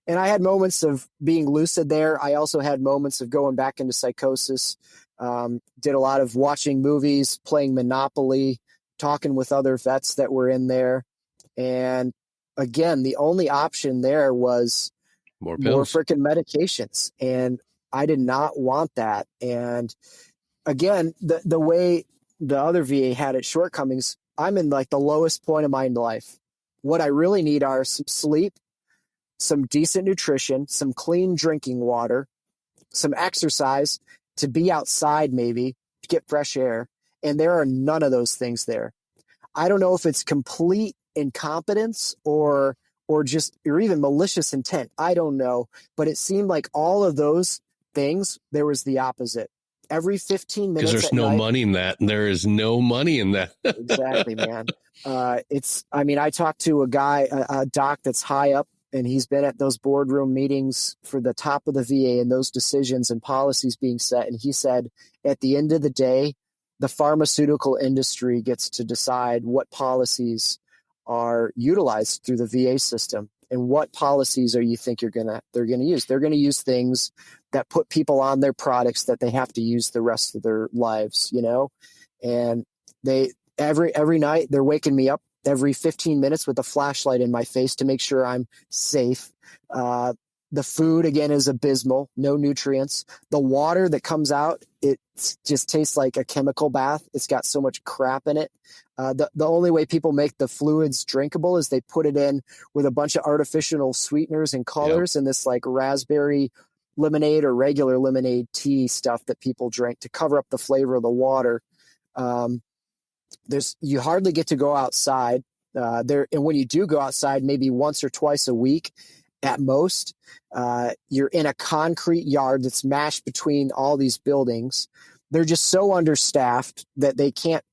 And I had moments of being lucid there. I also had moments of going back into psychosis. Did a lot of watching movies, playing Monopoly, talking with other vets that were in there. And again, the only option there was more freaking medications. And I did not want that. And again, the way the other VA had its shortcomings, I'm in like the lowest point of my life. What I really need are some sleep, some decent nutrition, some clean drinking water, some exercise, to be outside maybe, to get fresh air. And there are none of those things there. I don't know if it's complete incompetence or even malicious intent. I don't know. But it seemed like all of those things, there was the opposite. Every 15 minutes. Because there's no money in that. There is no money in that. Exactly, man. I talked to a guy, a doc that's high up, and he's been at those boardroom meetings for the top of the VA and those decisions and policies being set. And he said, at the end of the day, the pharmaceutical industry gets to decide what policies are utilized through the VA system. And what policies are you think they're going to use? They're going to use things that put people on their products that they have to use the rest of their lives, and they, every night they're waking me up every 15 minutes with a flashlight in my face to make sure I'm safe. The food, again, is abysmal, no nutrients. The water that comes out, it just tastes like a chemical bath. It's got so much crap in it. The only way people make the fluids drinkable is they put it in with a bunch of artificial sweeteners and colors, and this like raspberry lemonade or regular lemonade tea stuff that people drink to cover up the flavor of the water. You hardly get to go outside there. And when you do go outside, maybe once or twice a week at most, you're in a concrete yard that's mashed between all these buildings. They're just so understaffed that they can't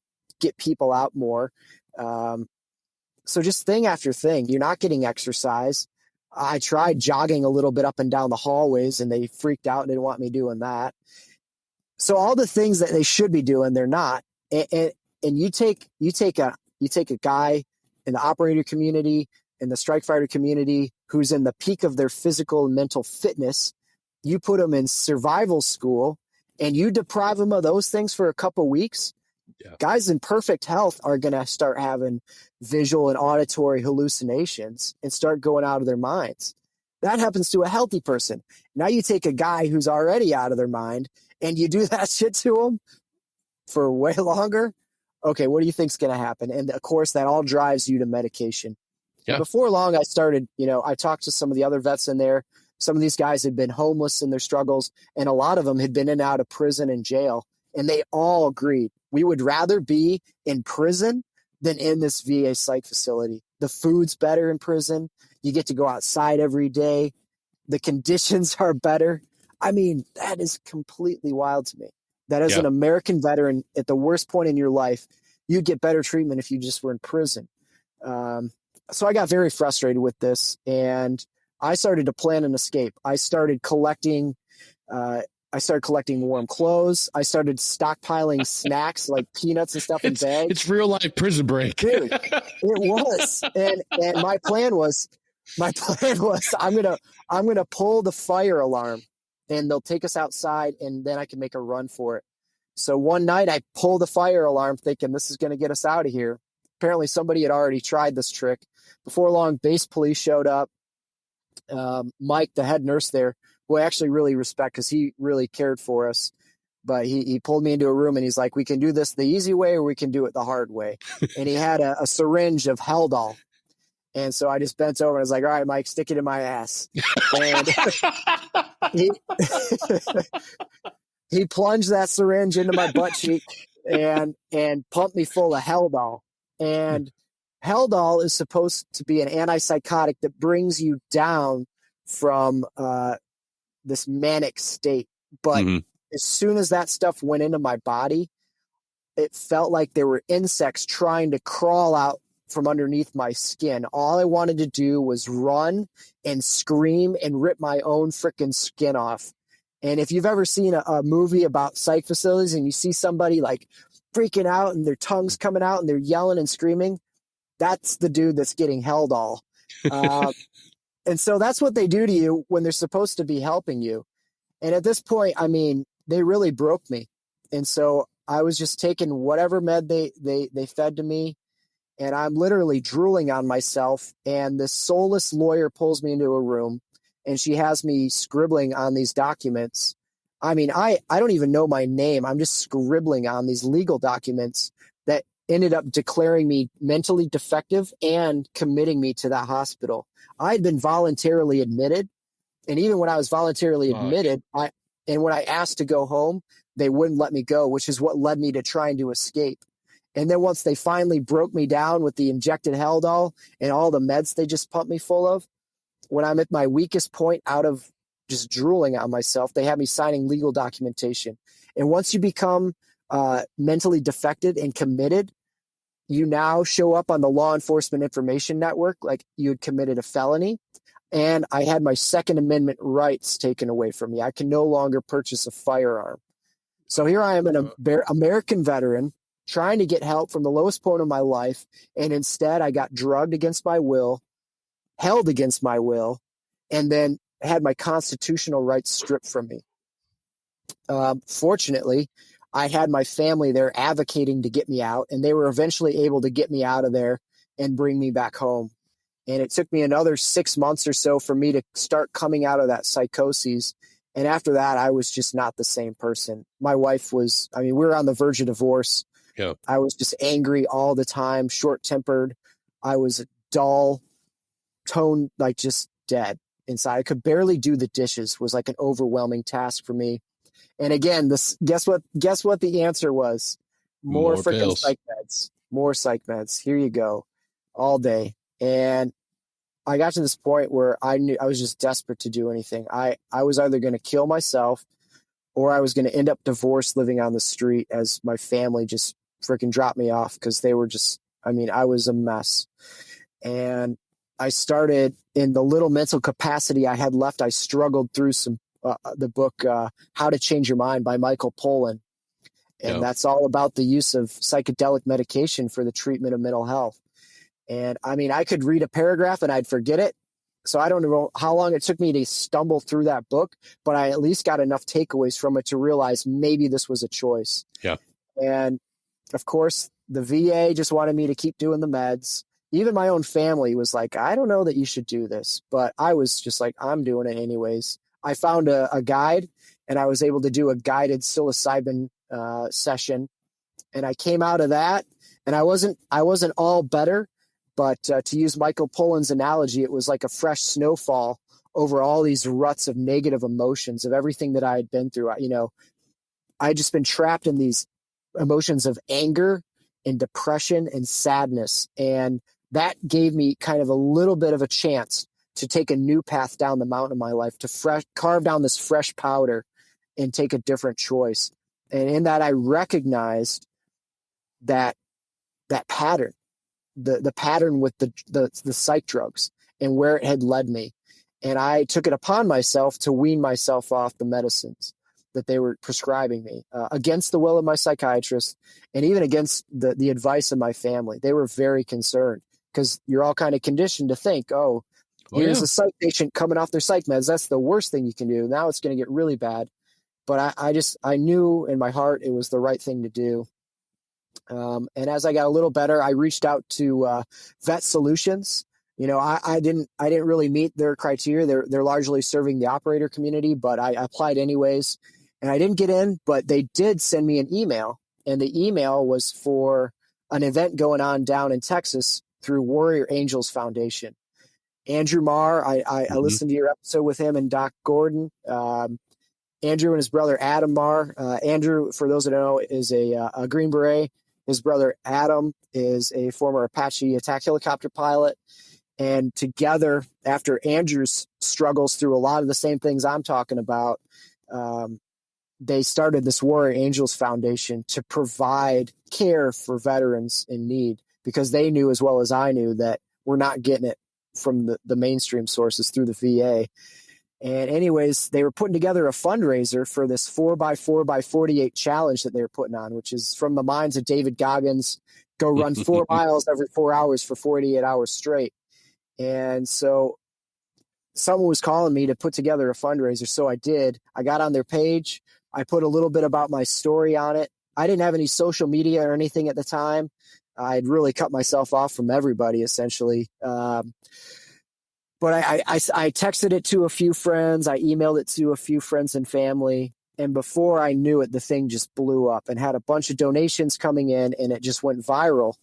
get people out more. So just thing after thing, you're not getting exercise. I tried jogging a little bit up and down the hallways, and they freaked out and didn't want me doing that. So all the things that they should be doing, they're not. And you take a guy in the operator community, in the strike fighter community, who's in the peak of their physical and mental fitness, you put them in survival school, and you deprive them of those things for a couple weeks. Yeah. Guys in perfect health are going to start having visual and auditory hallucinations and start going out of their minds. That happens to a healthy person. Now you take a guy who's already out of their mind and you do that shit to him for way longer. Okay, what do you think's going to happen? And of course, that all drives you to medication. Yeah. Before long, I started, I talked to some of the other vets in there. Some of these guys had been homeless in their struggles, and a lot of them had been in and out of prison and jail. And they all agreed, we would rather be in prison than in this VA psych facility. The food's better in prison. You get to go outside every day. The conditions are better. I mean, that is completely wild to me. That as an American veteran at the worst point in your life, you'd get better treatment if you just were in prison. So I got very frustrated with this, and I started to plan an escape. I started collecting warm clothes. I started stockpiling snacks like peanuts and stuff in bags. It's real life Prison Break. Dude, it was. And my plan was I'm gonna pull the fire alarm, and they'll take us outside, and then I can make a run for it. So one night I pulled the fire alarm thinking this is going to get us out of here. Apparently somebody had already tried this trick. Before long, base police showed up. Mike, the head nurse there, who I actually really respect because he really cared for us. But he pulled me into a room and he's like, we can do this the easy way or we can do it the hard way. And he had a syringe of Haldol. And so I just bent over and I was like, all right, Mike, stick it in my ass. And he plunged that syringe into my butt cheek and pumped me full of Haldol. And Haldol is supposed to be an antipsychotic that brings you down from this manic state. But as soon as that stuff went into my body, it felt like there were insects trying to crawl out from underneath my skin. All I wanted to do was run and scream and rip my own freaking skin off. And if you've ever seen a movie about psych facilities and you see somebody like freaking out and their tongue's coming out and they're yelling and screaming, that's the dude that's getting Haldol. And so that's what they do to you when they're supposed to be helping you. And at this point, I mean, they really broke me. And so I was just taking whatever med they fed to me, and I'm literally drooling on myself. And this soulless lawyer pulls me into a room, and she has me scribbling on these documents. I mean, I don't even know my name. I'm just scribbling on these legal documents that ended up declaring me mentally defective and committing me to that hospital. I had been voluntarily admitted. And even when I was voluntarily admitted, when I asked to go home, they wouldn't let me go, which is what led me to trying to escape. And then once they finally broke me down with the injected Haldol and all the meds they just pumped me full of, when I'm at my weakest point out of just drooling on myself, they had me signing legal documentation. And once you become mentally defected and committed, you now show up on the law enforcement information network like you had committed a felony. And I had my Second Amendment rights taken away from me. I can no longer purchase a firearm. So here I am, an American veteran, trying to get help from the lowest point of my life. And instead, I got drugged against my will, held against my will, and then had my constitutional rights stripped from me. Fortunately, I had my family there advocating to get me out, and they were eventually able to get me out of there and bring me back home. And it took me another 6 months or so for me to start coming out of that psychosis. And after that, I was just not the same person. My wife was, we were on the verge of divorce. Yeah. I was just angry all the time, short-tempered. I was dull, toned, like just dead inside. I could barely do the dishes. Was like an overwhelming task for me. And again, guess what the answer was? More freaking psych meds. More psych meds. Here you go. All day. And I got to this point where I knew I was just desperate to do anything. I was either going to kill myself or I was going to end up divorced, living on the street as my family just freaking dropped me off because they were just, I was a mess. And I started, in the little mental capacity I had left, I struggled through the book, How to Change Your Mind by Michael Pollan. And that's all about the use of psychedelic medication for the treatment of mental health. And I could read a paragraph and I'd forget it. So I don't know how long it took me to stumble through that book, but I at least got enough takeaways from it to realize maybe this was a choice. Yeah. And of course, the VA just wanted me to keep doing the meds. Even my own family was like, I don't know that you should do this, but I was just like, I'm doing it anyways. I found a guide and I was able to do a guided psilocybin session. And I came out of that and I wasn't all better. But to use Michael Pollan's analogy, it was like a fresh snowfall over all these ruts of negative emotions of everything that I had been through. I had just been trapped in these emotions of anger and depression and sadness. And that gave me kind of a little bit of a chance to take a new path down the mountain of my life, to carve down this fresh powder and take a different choice. And in that, I recognized that pattern. The pattern with the psych drugs and where it had led me. And I took it upon myself to wean myself off the medicines that they were prescribing me against the will of my psychiatrist and even against the advice of my family. They were very concerned because you're all kind of conditioned to think, here's a psych patient coming off their psych meds. That's the worst thing you can do. Now it's going to get really bad. But I knew in my heart it was the right thing to do. And as I got a little better, I reached out to Vet Solutions. I didn't really meet their criteria. They're largely serving the operator community, but I applied anyways, and I didn't get in. But they did send me an email, and the email was for an event going on down in Texas through Warrior Angels Foundation. Andrew Marr, I listened to your episode with him and Doc Gordon. Andrew and his brother Adam Marr. Andrew, for those that don't know, is a Green Beret. His brother Adam is a former Apache attack helicopter pilot. And together, after Andrew's struggles through a lot of the same things I'm talking about, they started this Warrior Angels Foundation to provide care for veterans in need, because they knew as well as I knew that we're not getting it from the mainstream sources through the VA. And anyways, they were putting together a fundraiser for this 4x4x48 challenge that they were putting on, which is from the minds of David Goggins, go run 4 miles every 4 hours for 48 hours straight. And so someone was calling me to put together a fundraiser. So I did. I got on their page. I put a little bit about my story on it. I didn't have any social media or anything at the time. I'd really cut myself off from everybody, essentially. But I texted it to a few friends. I emailed it to a few friends and family. And before I knew it, the thing just blew up and had a bunch of donations coming in, and it just went viral.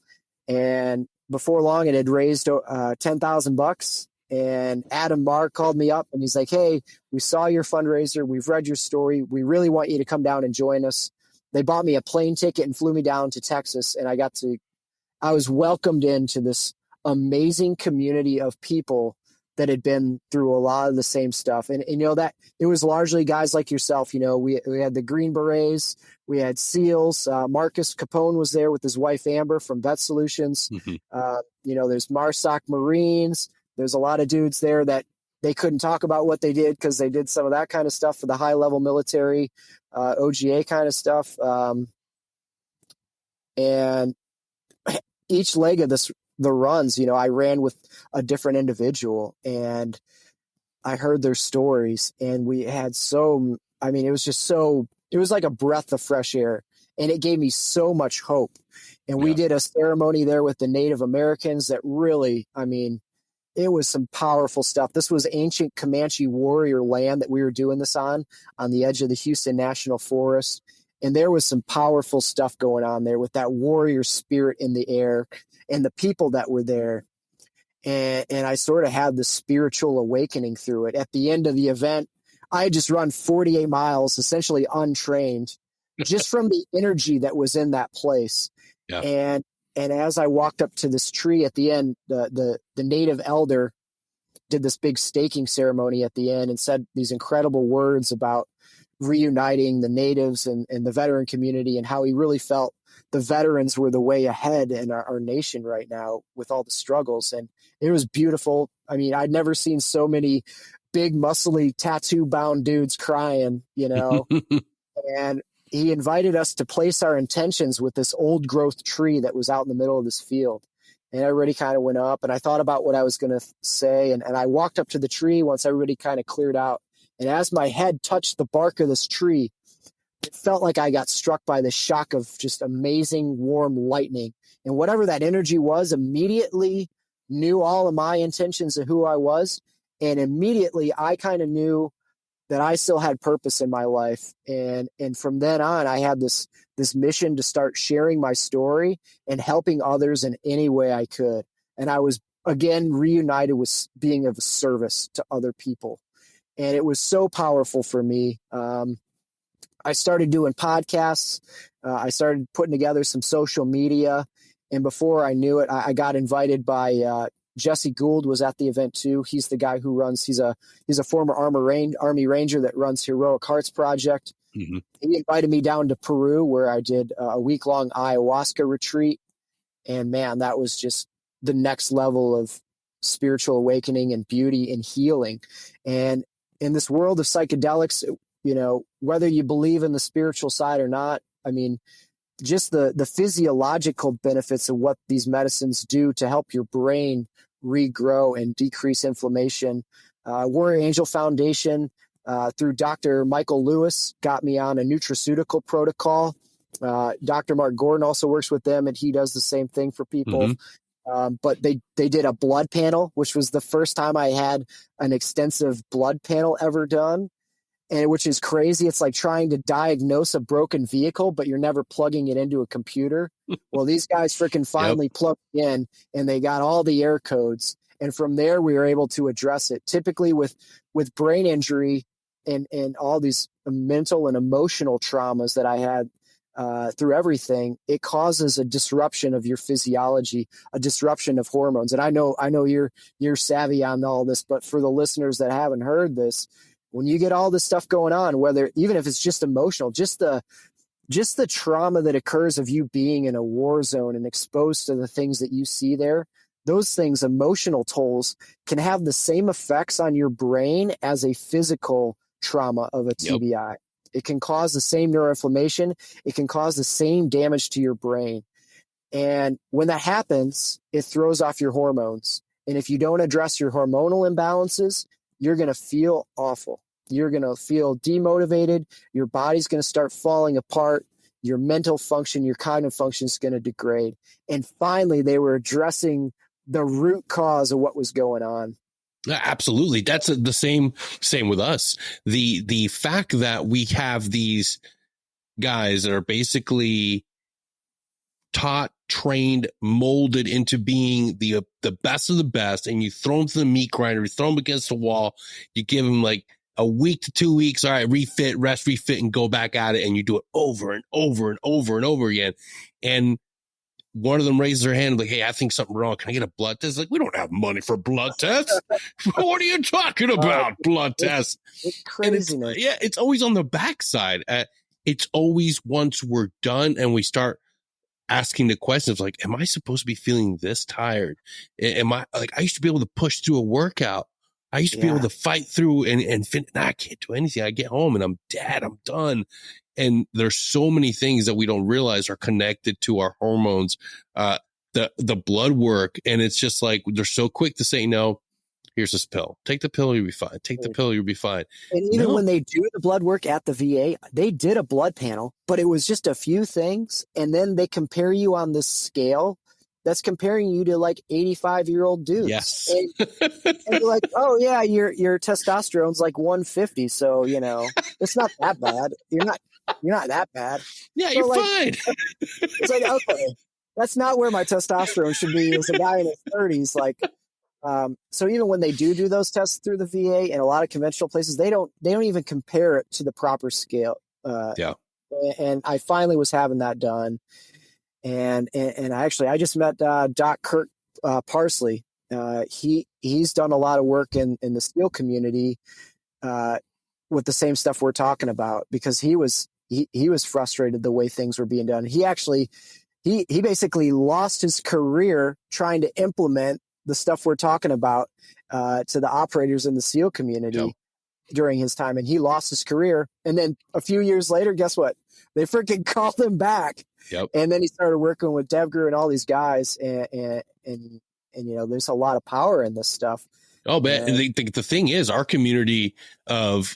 And before long, it had raised $10,000. And Adam Marr called me up and he's like, "Hey, we saw your fundraiser. We've read your story. We really want you to come down and join us." They bought me a plane ticket and flew me down to Texas. And I was welcomed into this amazing community of people that had been through a lot of the same stuff. And that it was largely guys like yourself. We had the Green Berets, we had SEALs. Marcus Capone was there with his wife, Amber, from Vet Solutions. There's MARSOC Marines. There's a lot of dudes there that they couldn't talk about what they did because they did some of that kind of stuff for the high level military, OGA kind of stuff. And each leg of the runs, I ran with a different individual, and I heard their stories, and we had it was like a breath of fresh air, and it gave me so much hope. And we did a ceremony there with the Native Americans that really, it was some powerful stuff. This was ancient Comanche warrior land that we were doing this on the edge of the Houston National Forest. And there was some powerful stuff going on there with that warrior spirit in the air and the people that were there. And I sort of had the spiritual awakening through it. At the end of the event, I had just run 48 miles, essentially untrained, just from the energy that was in that place. Yeah. And as I walked up to this tree at the end, the native elder did this big staking ceremony at the end and said these incredible words about reuniting the natives and the veteran community, and how he really felt the veterans were the way ahead in our nation right now with all the struggles. And it was beautiful. I'd never seen so many big, muscly, tattoo-bound dudes crying, and he invited us to place our intentions with this old growth tree that was out in the middle of this field. And everybody kind of went up, and I thought about what I was going to say. And I walked up to the tree once everybody kind of cleared out. And as my head touched the bark of this tree, it felt like I got struck by the shock of just amazing warm lightning. And whatever that energy was immediately knew all of my intentions of who I was. And immediately I kind of knew that I still had purpose in my life. And from then on, I had this mission to start sharing my story and helping others in any way I could. And I was, again, reunited with being of service to other people. And it was so powerful for me. I started doing podcasts. I started putting together some social media. And before I knew it, I got invited by Jesse Gould was at the event too. He's the guy who runs, he's a former Army Ranger that runs Heroic Hearts Project. Mm-hmm. He invited me down to Peru where I did a week-long ayahuasca retreat. And man, that was just the next level of spiritual awakening and beauty and healing. And in this world of psychedelics, whether you believe in the spiritual side or not, just the physiological benefits of what these medicines do to help your brain regrow and decrease inflammation. Warrior Angel Foundation, through Dr. Michael Lewis, got me on a nutraceutical protocol. Dr. Mark Gordon also works with them, and he does the same thing for people. Mm-hmm. But they did a blood panel, which was the first time I had an extensive blood panel ever done. And which is crazy. It's like trying to diagnose a broken vehicle, but you're never plugging it into a computer. Well, these guys freaking finally plugged in, and they got all the error codes. And from there, we were able to address it. Typically with brain injury and all these mental and emotional traumas that I had through everything, it causes a disruption of your physiology, a disruption of hormones. And I know you're savvy on all this, but for the listeners that haven't heard this, when you get all this stuff going on, even if it's just emotional, just the trauma that occurs of you being in a war zone and exposed to the things that you see there, those things, emotional tolls, can have the same effects on your brain as a physical trauma of a TBI. Yep. It can cause the same neuroinflammation. It can cause the same damage to your brain. And when that happens, it throws off your hormones. And if you don't address your hormonal imbalances, you're going to feel awful. You're going to feel demotivated. Your body's going to start falling apart. Your mental function, your cognitive function is going to degrade. And finally, they were addressing the root cause of what was going on. Absolutely. That's the same with us. The fact that we have these guys that are basically taught, trained, molded into being the best of the best, and you throw them to the meat grinder, you throw them against the wall, you give them like a week to 2 weeks, all right, refit, rest, refit, and go back at it, and you do it over and over and over and over again. And one of them raises their hand like, hey, I think something wrong. Can I get a blood test? Like, we don't have money for blood tests. What are you talking about? Blood tests. It's craziness. It's always on the backside. It's always once we're done and we start asking the questions like, am I supposed to be feeling this tired? Am I like, I used to be able to push through a workout. I used to be able to fight through and I can't do anything. I get home and I'm dead. I'm done. And there's so many things that we don't realize are connected to our hormones, the blood work. And it's just like, they're so quick to say, no, here's this pill. Take the pill, you'll be fine. Take the pill, you'll be fine. And even when they do the blood work at the VA, they did a blood panel, but it was just a few things. And then they compare you on this scale that's comparing you to like 85-year-old dudes. Yes. And you're like, oh yeah, your testosterone's like 150. So, it's not that bad. You're not that bad. Yeah, so you're like, fine. It's like, okay, that's not where my testosterone should be as a guy in his 30s. Like, so even when they do those tests through the VA and a lot of conventional places, they don't even compare it to the proper scale. And I finally was having that done. And I just met Doc Kurt Parsley. He's done a lot of work in the SEAL community with the same stuff we're talking about, because he was frustrated the way things were being done. He basically lost his career trying to implement the stuff we're talking about to the operators in the SEAL community during his time, and he lost his career. And then a few years later, guess what? They freaking called him back. And then he started working with DevGru and all these guys, and there's a lot of power in this stuff. Oh, man. The thing is, our community of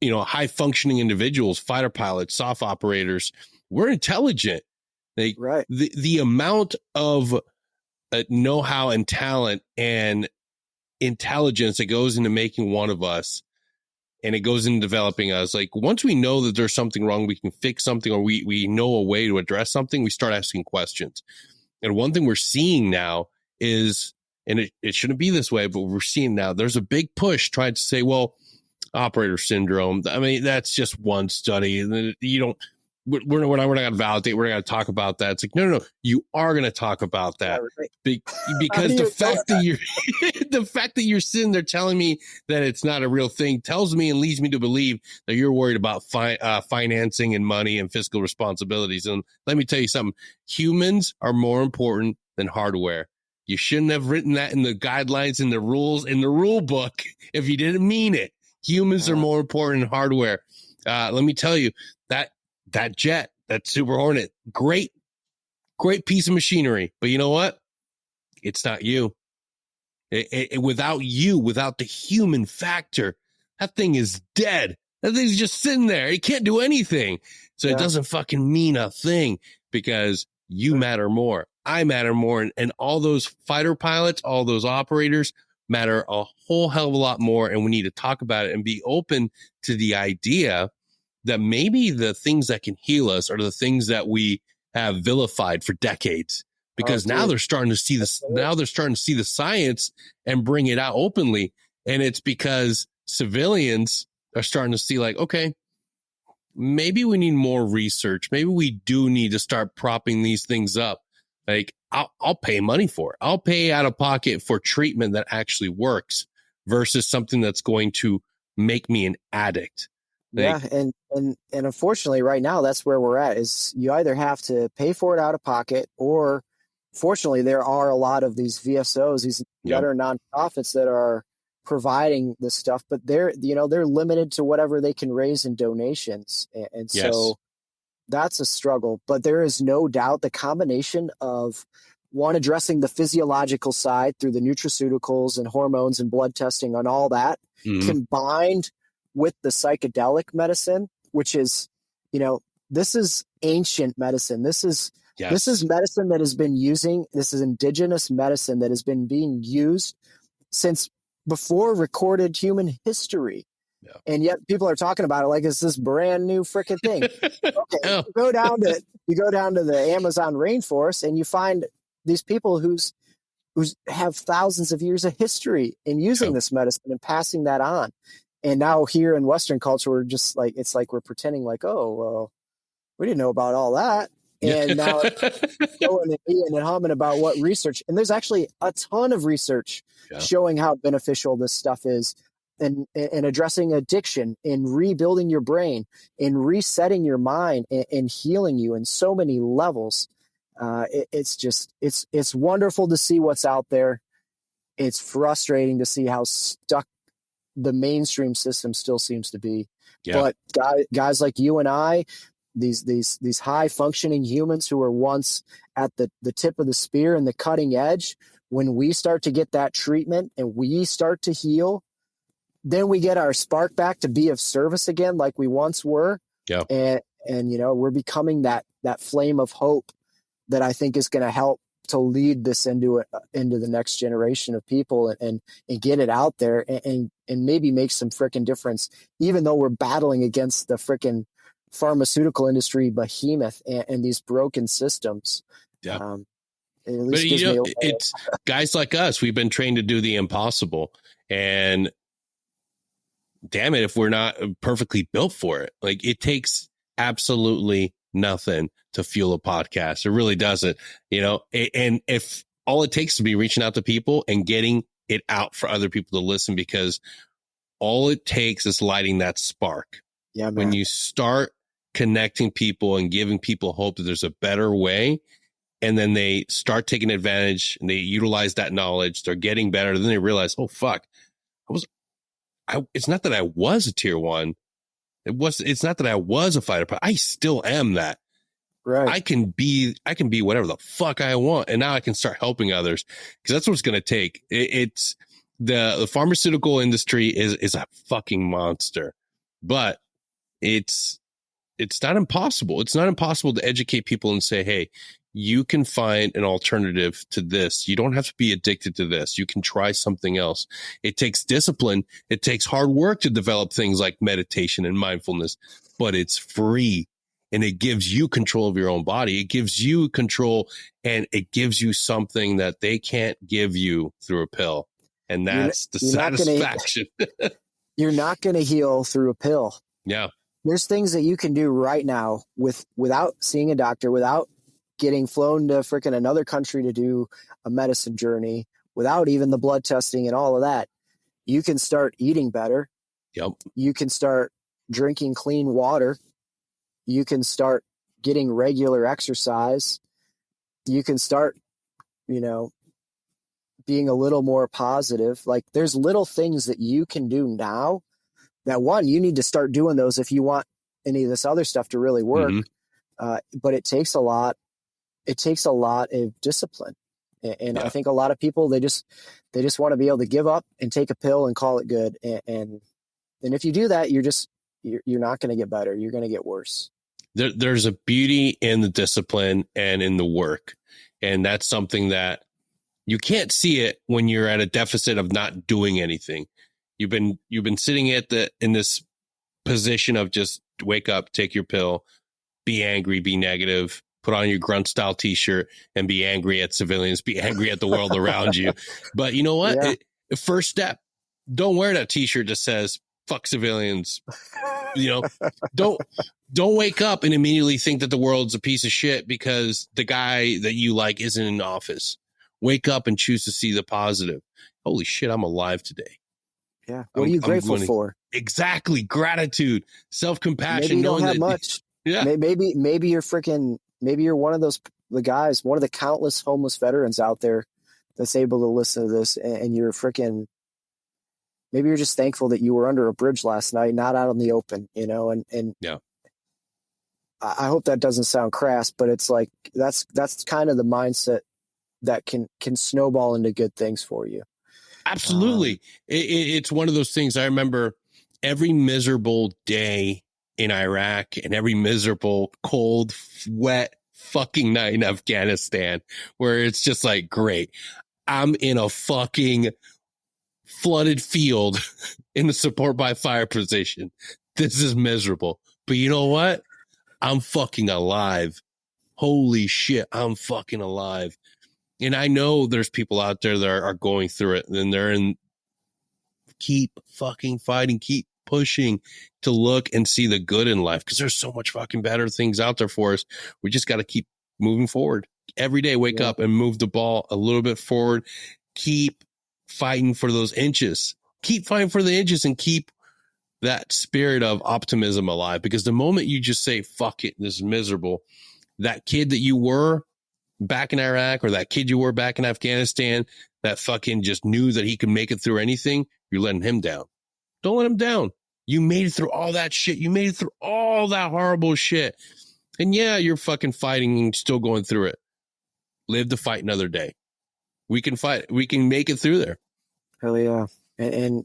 high functioning individuals, fighter pilots, soft operators, we're intelligent. Right. The amount of know-how and talent and intelligence that goes into making one of us, and it goes into developing us. Like, once we know that there's something wrong, we can fix something, or we know a way to address something, we start asking questions. And one thing we're seeing now is, and it shouldn't be this way, but we're seeing now, there's a big push trying to say, well, operator syndrome, I mean, that's just one study. You don't, we're not going to validate. We're not going to talk about that. It's like, no, you are going to talk about that. Because the fact that you're sitting there telling me that it's not a real thing tells me and leads me to believe that you're worried about financing and money and fiscal responsibilities. And let me tell you something, humans are more important than hardware. You shouldn't have written that in the guidelines, in the rules, in the rule book, if you didn't mean it. Humans are more important than hardware. Let me tell you, that jet, that Super Hornet, great piece of machinery. But you know what? It's not you. Without you, without the human factor, that thing is dead. That thing's just sitting there. It can't do anything. So it doesn't fucking mean a thing, because you matter more. I matter more. And all those fighter pilots, all those operators matter a whole hell of a lot more. And we need to talk about it and be open to the idea that maybe the things that can heal us are the things that we have vilified for decades, because now they're starting to see this. Now they're starting to see the science and bring it out openly. And it's because civilians are starting to see, like, okay, maybe we need more research. Maybe we do need to start propping these things up. Like, I'll pay money for it. I'll pay out of pocket for treatment that actually works versus something that's going to make me an addict. And unfortunately right now that's where we're at, is you either have to pay for it out of pocket, or fortunately there are a lot of these VSOs, these better nonprofits that are providing this stuff, but they're limited to whatever they can raise in donations. And so that's a struggle. But there is no doubt the combination of one, addressing the physiological side through the nutraceuticals and hormones and blood testing and all that, combined with the psychedelic medicine, which is, this is ancient medicine. This is medicine that has been this is indigenous medicine that has been being used since before recorded human history. Yeah. And yet people are talking about it like it's this brand new freaking thing. Okay, Oh. you go down to the Amazon rainforest and you find these people who have thousands of years of history in using this medicine and passing that on. And now here in Western culture, we're just like, it's like we're pretending like, oh, well, we didn't know about all that. And now it's going and humming about what research. And there's actually a ton of research showing how beneficial this stuff is, and addressing addiction, and rebuilding your brain, and resetting your mind, and healing you in so many levels. It's wonderful to see what's out there. It's frustrating to see how stuck the mainstream system still seems to be. Yeah. But guys like you and I, these high functioning humans who were once at the tip of the spear and the cutting edge, when we start to get that treatment and we start to heal, then we get our spark back to be of service again like we once were. Yeah. And you know, we're becoming that flame of hope that I think is going to help to lead this into the next generation of people, and get it out there, and maybe make some freaking difference, even though we're battling against the freaking pharmaceutical industry behemoth and these broken systems. Yeah. But you know, it's guys like us, we've been trained to do the impossible, and damn it, if we're not perfectly built for it. Like, it takes absolutely nothing to fuel a podcast. It really doesn't, you know, and if all it takes to be reaching out to people and getting it out for other people to listen, because all it takes is lighting that spark. Yeah, man. When you start connecting people and giving people hope that there's a better way, and then they start taking advantage and they utilize that knowledge, they're getting better. Then they realize, oh, fuck, it's not that I was a tier 1. It's not that I was a fighter, but I still am that. Right. I can be whatever the fuck I want. And now I can start helping others, because that's what it's going to take. It's the pharmaceutical industry is a fucking monster, but it's not impossible. It's not impossible to educate people and say, hey, you can find an alternative to this. You don't have to be addicted to this. You can try something else. It takes discipline. It takes hard work to develop things like meditation and mindfulness, but it's free, and it gives you control of your own body. It gives you control, and it gives you something that they can't give you through a pill. And that's the satisfaction. You're not going to heal through a pill. Yeah. There's things that you can do right now without seeing a doctor, without getting flown to freaking another country to do a medicine journey, without even the blood testing and all of that. You can start eating better. Yep. You can start drinking clean water. You can start getting regular exercise. You can start, you know, being a little more positive. Like, there's little things that you can do now that, one, you need to start doing those if you want any of this other stuff to really work. Mm-hmm. But it takes a lot. It takes a lot of discipline. And I think a lot of people, they just want to be able to give up and take a pill and call it good. And if you do that, you're not going to get better. You're going to get worse. There's a beauty in the discipline and in the work. And that's something that you can't see it when you're at a deficit of not doing anything. You've been sitting in this position of just wake up, take your pill, be angry, be negative, put on your grunt style t-shirt and be angry at civilians, be angry at the world around you. But you know what? Yeah. First step, don't wear that t-shirt that says fuck civilians. You know, don't wake up and immediately think that the world's a piece of shit because the guy that you like isn't in office. Wake up and choose to see the positive. Holy shit, I'm alive today. Yeah. What are you grateful for? Exactly. Gratitude, self-compassion. Maybe you don't have much. Yeah. Maybe you're one of the guys, one of the countless homeless veterans out there that's able to listen to this, and you're maybe you're just thankful that you were under a bridge last night, not out in the open, you know, and yeah. I hope that doesn't sound crass, but it's like, that's kind of the mindset that can snowball into good things for you. Absolutely. It's one of those things. I remember every miserable day in Iraq and every miserable, cold, wet fucking night in Afghanistan where it's just like, great, I'm in a fucking flooded field in the support by fire position. This is miserable. But you know what? I'm fucking alive. Holy shit, I'm fucking alive. And I know there's people out there that are going through it, and they're in, keep fucking fighting, keep pushing to look and see the good in life, because there's so much fucking better things out there for us. We just got to keep moving forward. Every day, wake up and move the ball a little bit forward. Keep fighting for those inches. Keep fighting for the inches and keep that spirit of optimism alive, because the moment you just say, fuck it, this is miserable, that kid that you were back in Iraq, or that kid you were back in Afghanistan that fucking just knew that he could make it through anything, you're letting him down. Don't let him down. You made it through all that shit. You made it through all that horrible shit. And yeah, you're fucking fighting and still going through it. Live to fight another day. We can fight. We can make it through there. Hell yeah. And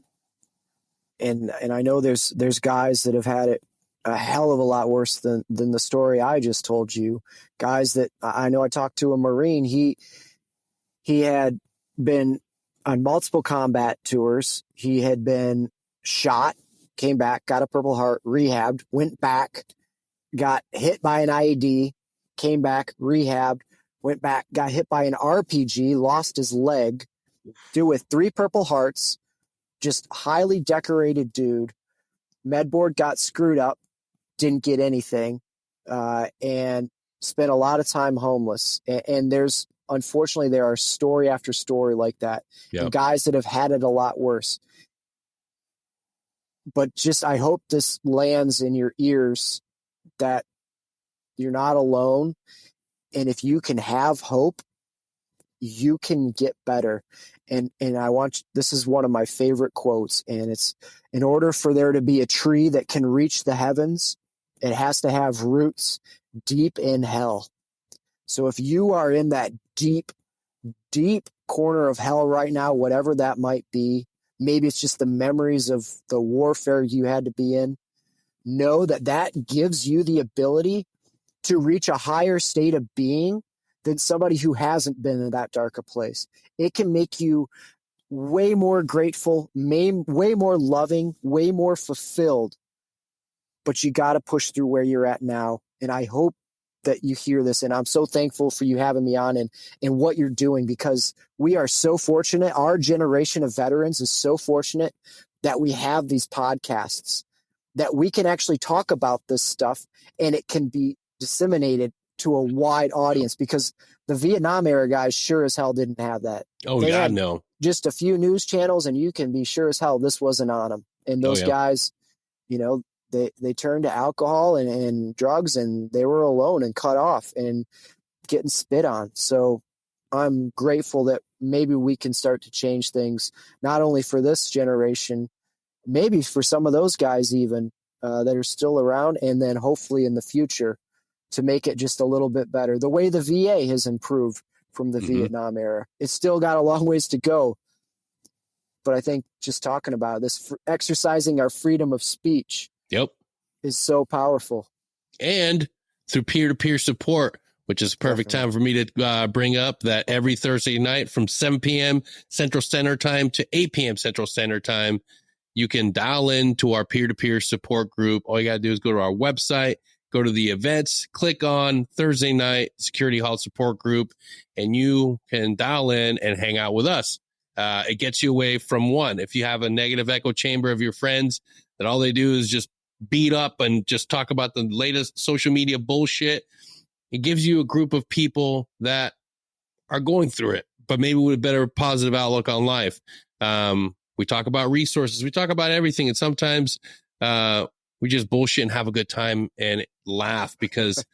I know there's guys that have had it a hell of a lot worse than the story I just told you. Guys that I know, I talked to a Marine. He had been on multiple combat tours. He had been shot, came back, got a Purple Heart, rehabbed, went back, got hit by an IED, came back, rehabbed, went back, got hit by an RPG, lost his leg, dude with 3 Purple Hearts, just highly decorated dude. Medboard got screwed up, didn't get anything, and spent a lot of time homeless. And there's, unfortunately, there are story after story like that. Yep. And guys that have had it a lot worse. But just, I hope this lands in your ears that you're not alone. And if you can have hope, you can get better. And I want, this is one of my favorite quotes, and it's, in order for there to be a tree that can reach the heavens, it has to have roots deep in hell. So if you are in that deep, deep corner of hell right now, whatever that might be, maybe it's just the memories of the warfare you had to be in, know that that gives you the ability to reach a higher state of being than somebody who hasn't been in that darker place. It can make you way more grateful, way more loving, way more fulfilled. But you got to push through where you're at now. And I hope that you hear this. And I'm so thankful for you having me on and what you're doing, because we are so fortunate. Our generation of veterans is so fortunate that we have these podcasts, that we can actually talk about this stuff and it can be disseminated to a wide audience, because the Vietnam era guys sure as hell didn't have that. Oh, they God, had no. just a few news channels, and you can be sure as hell this wasn't on them. And those guys, you know, they turned to alcohol and drugs, and they were alone and cut off and getting spit on. So I'm grateful that maybe we can start to change things, not only for this generation, maybe for some of those guys even that are still around, and then hopefully in the future to make it just a little bit better. The way the VA has improved from the Vietnam era. It's still got a long ways to go. But I think just talking about this, exercising our freedom of speech is so powerful. And through peer-to-peer support, which is a perfect time for me to bring up that every Thursday night from 7 p.m. Central Standard Time to 8 p.m. Central Standard Time, you can dial in to our peer-to-peer support group. All you got to do is go to our website, go to the events, click on Thursday night Security Halt support group, and you can dial in and hang out with us. It gets you away from one. If you have a negative echo chamber of your friends that all they do is just beat up and just talk about the latest social media bullshit, it gives you a group of people that are going through it, but maybe with a better positive outlook on life. We talk about resources. We talk about everything. And sometimes we just bullshit and have a good time and laugh, because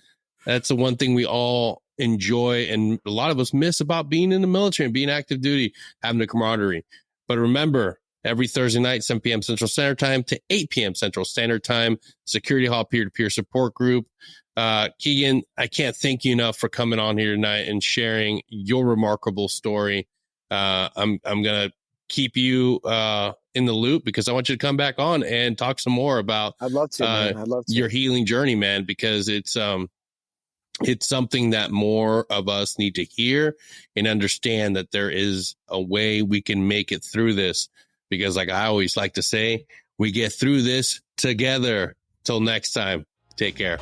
that's the one thing we all enjoy. And a lot of us miss about being in the military and being active duty, having the camaraderie. But remember, every Thursday night, 7 p.m. Central Standard Time to 8 p.m. Central Standard Time, Security Hall peer-to-peer support group. Kegan, I can't thank you enough for coming on here tonight and sharing your remarkable story. I'm going to keep you in the loop, because I want you to come back on and talk some more about I'd love to, man. I'd love to. Your healing journey, man, because it's something that more of us need to hear and understand, that there is a way we can make it through this. because like I always like to say, we get through this together. Till next time, take care.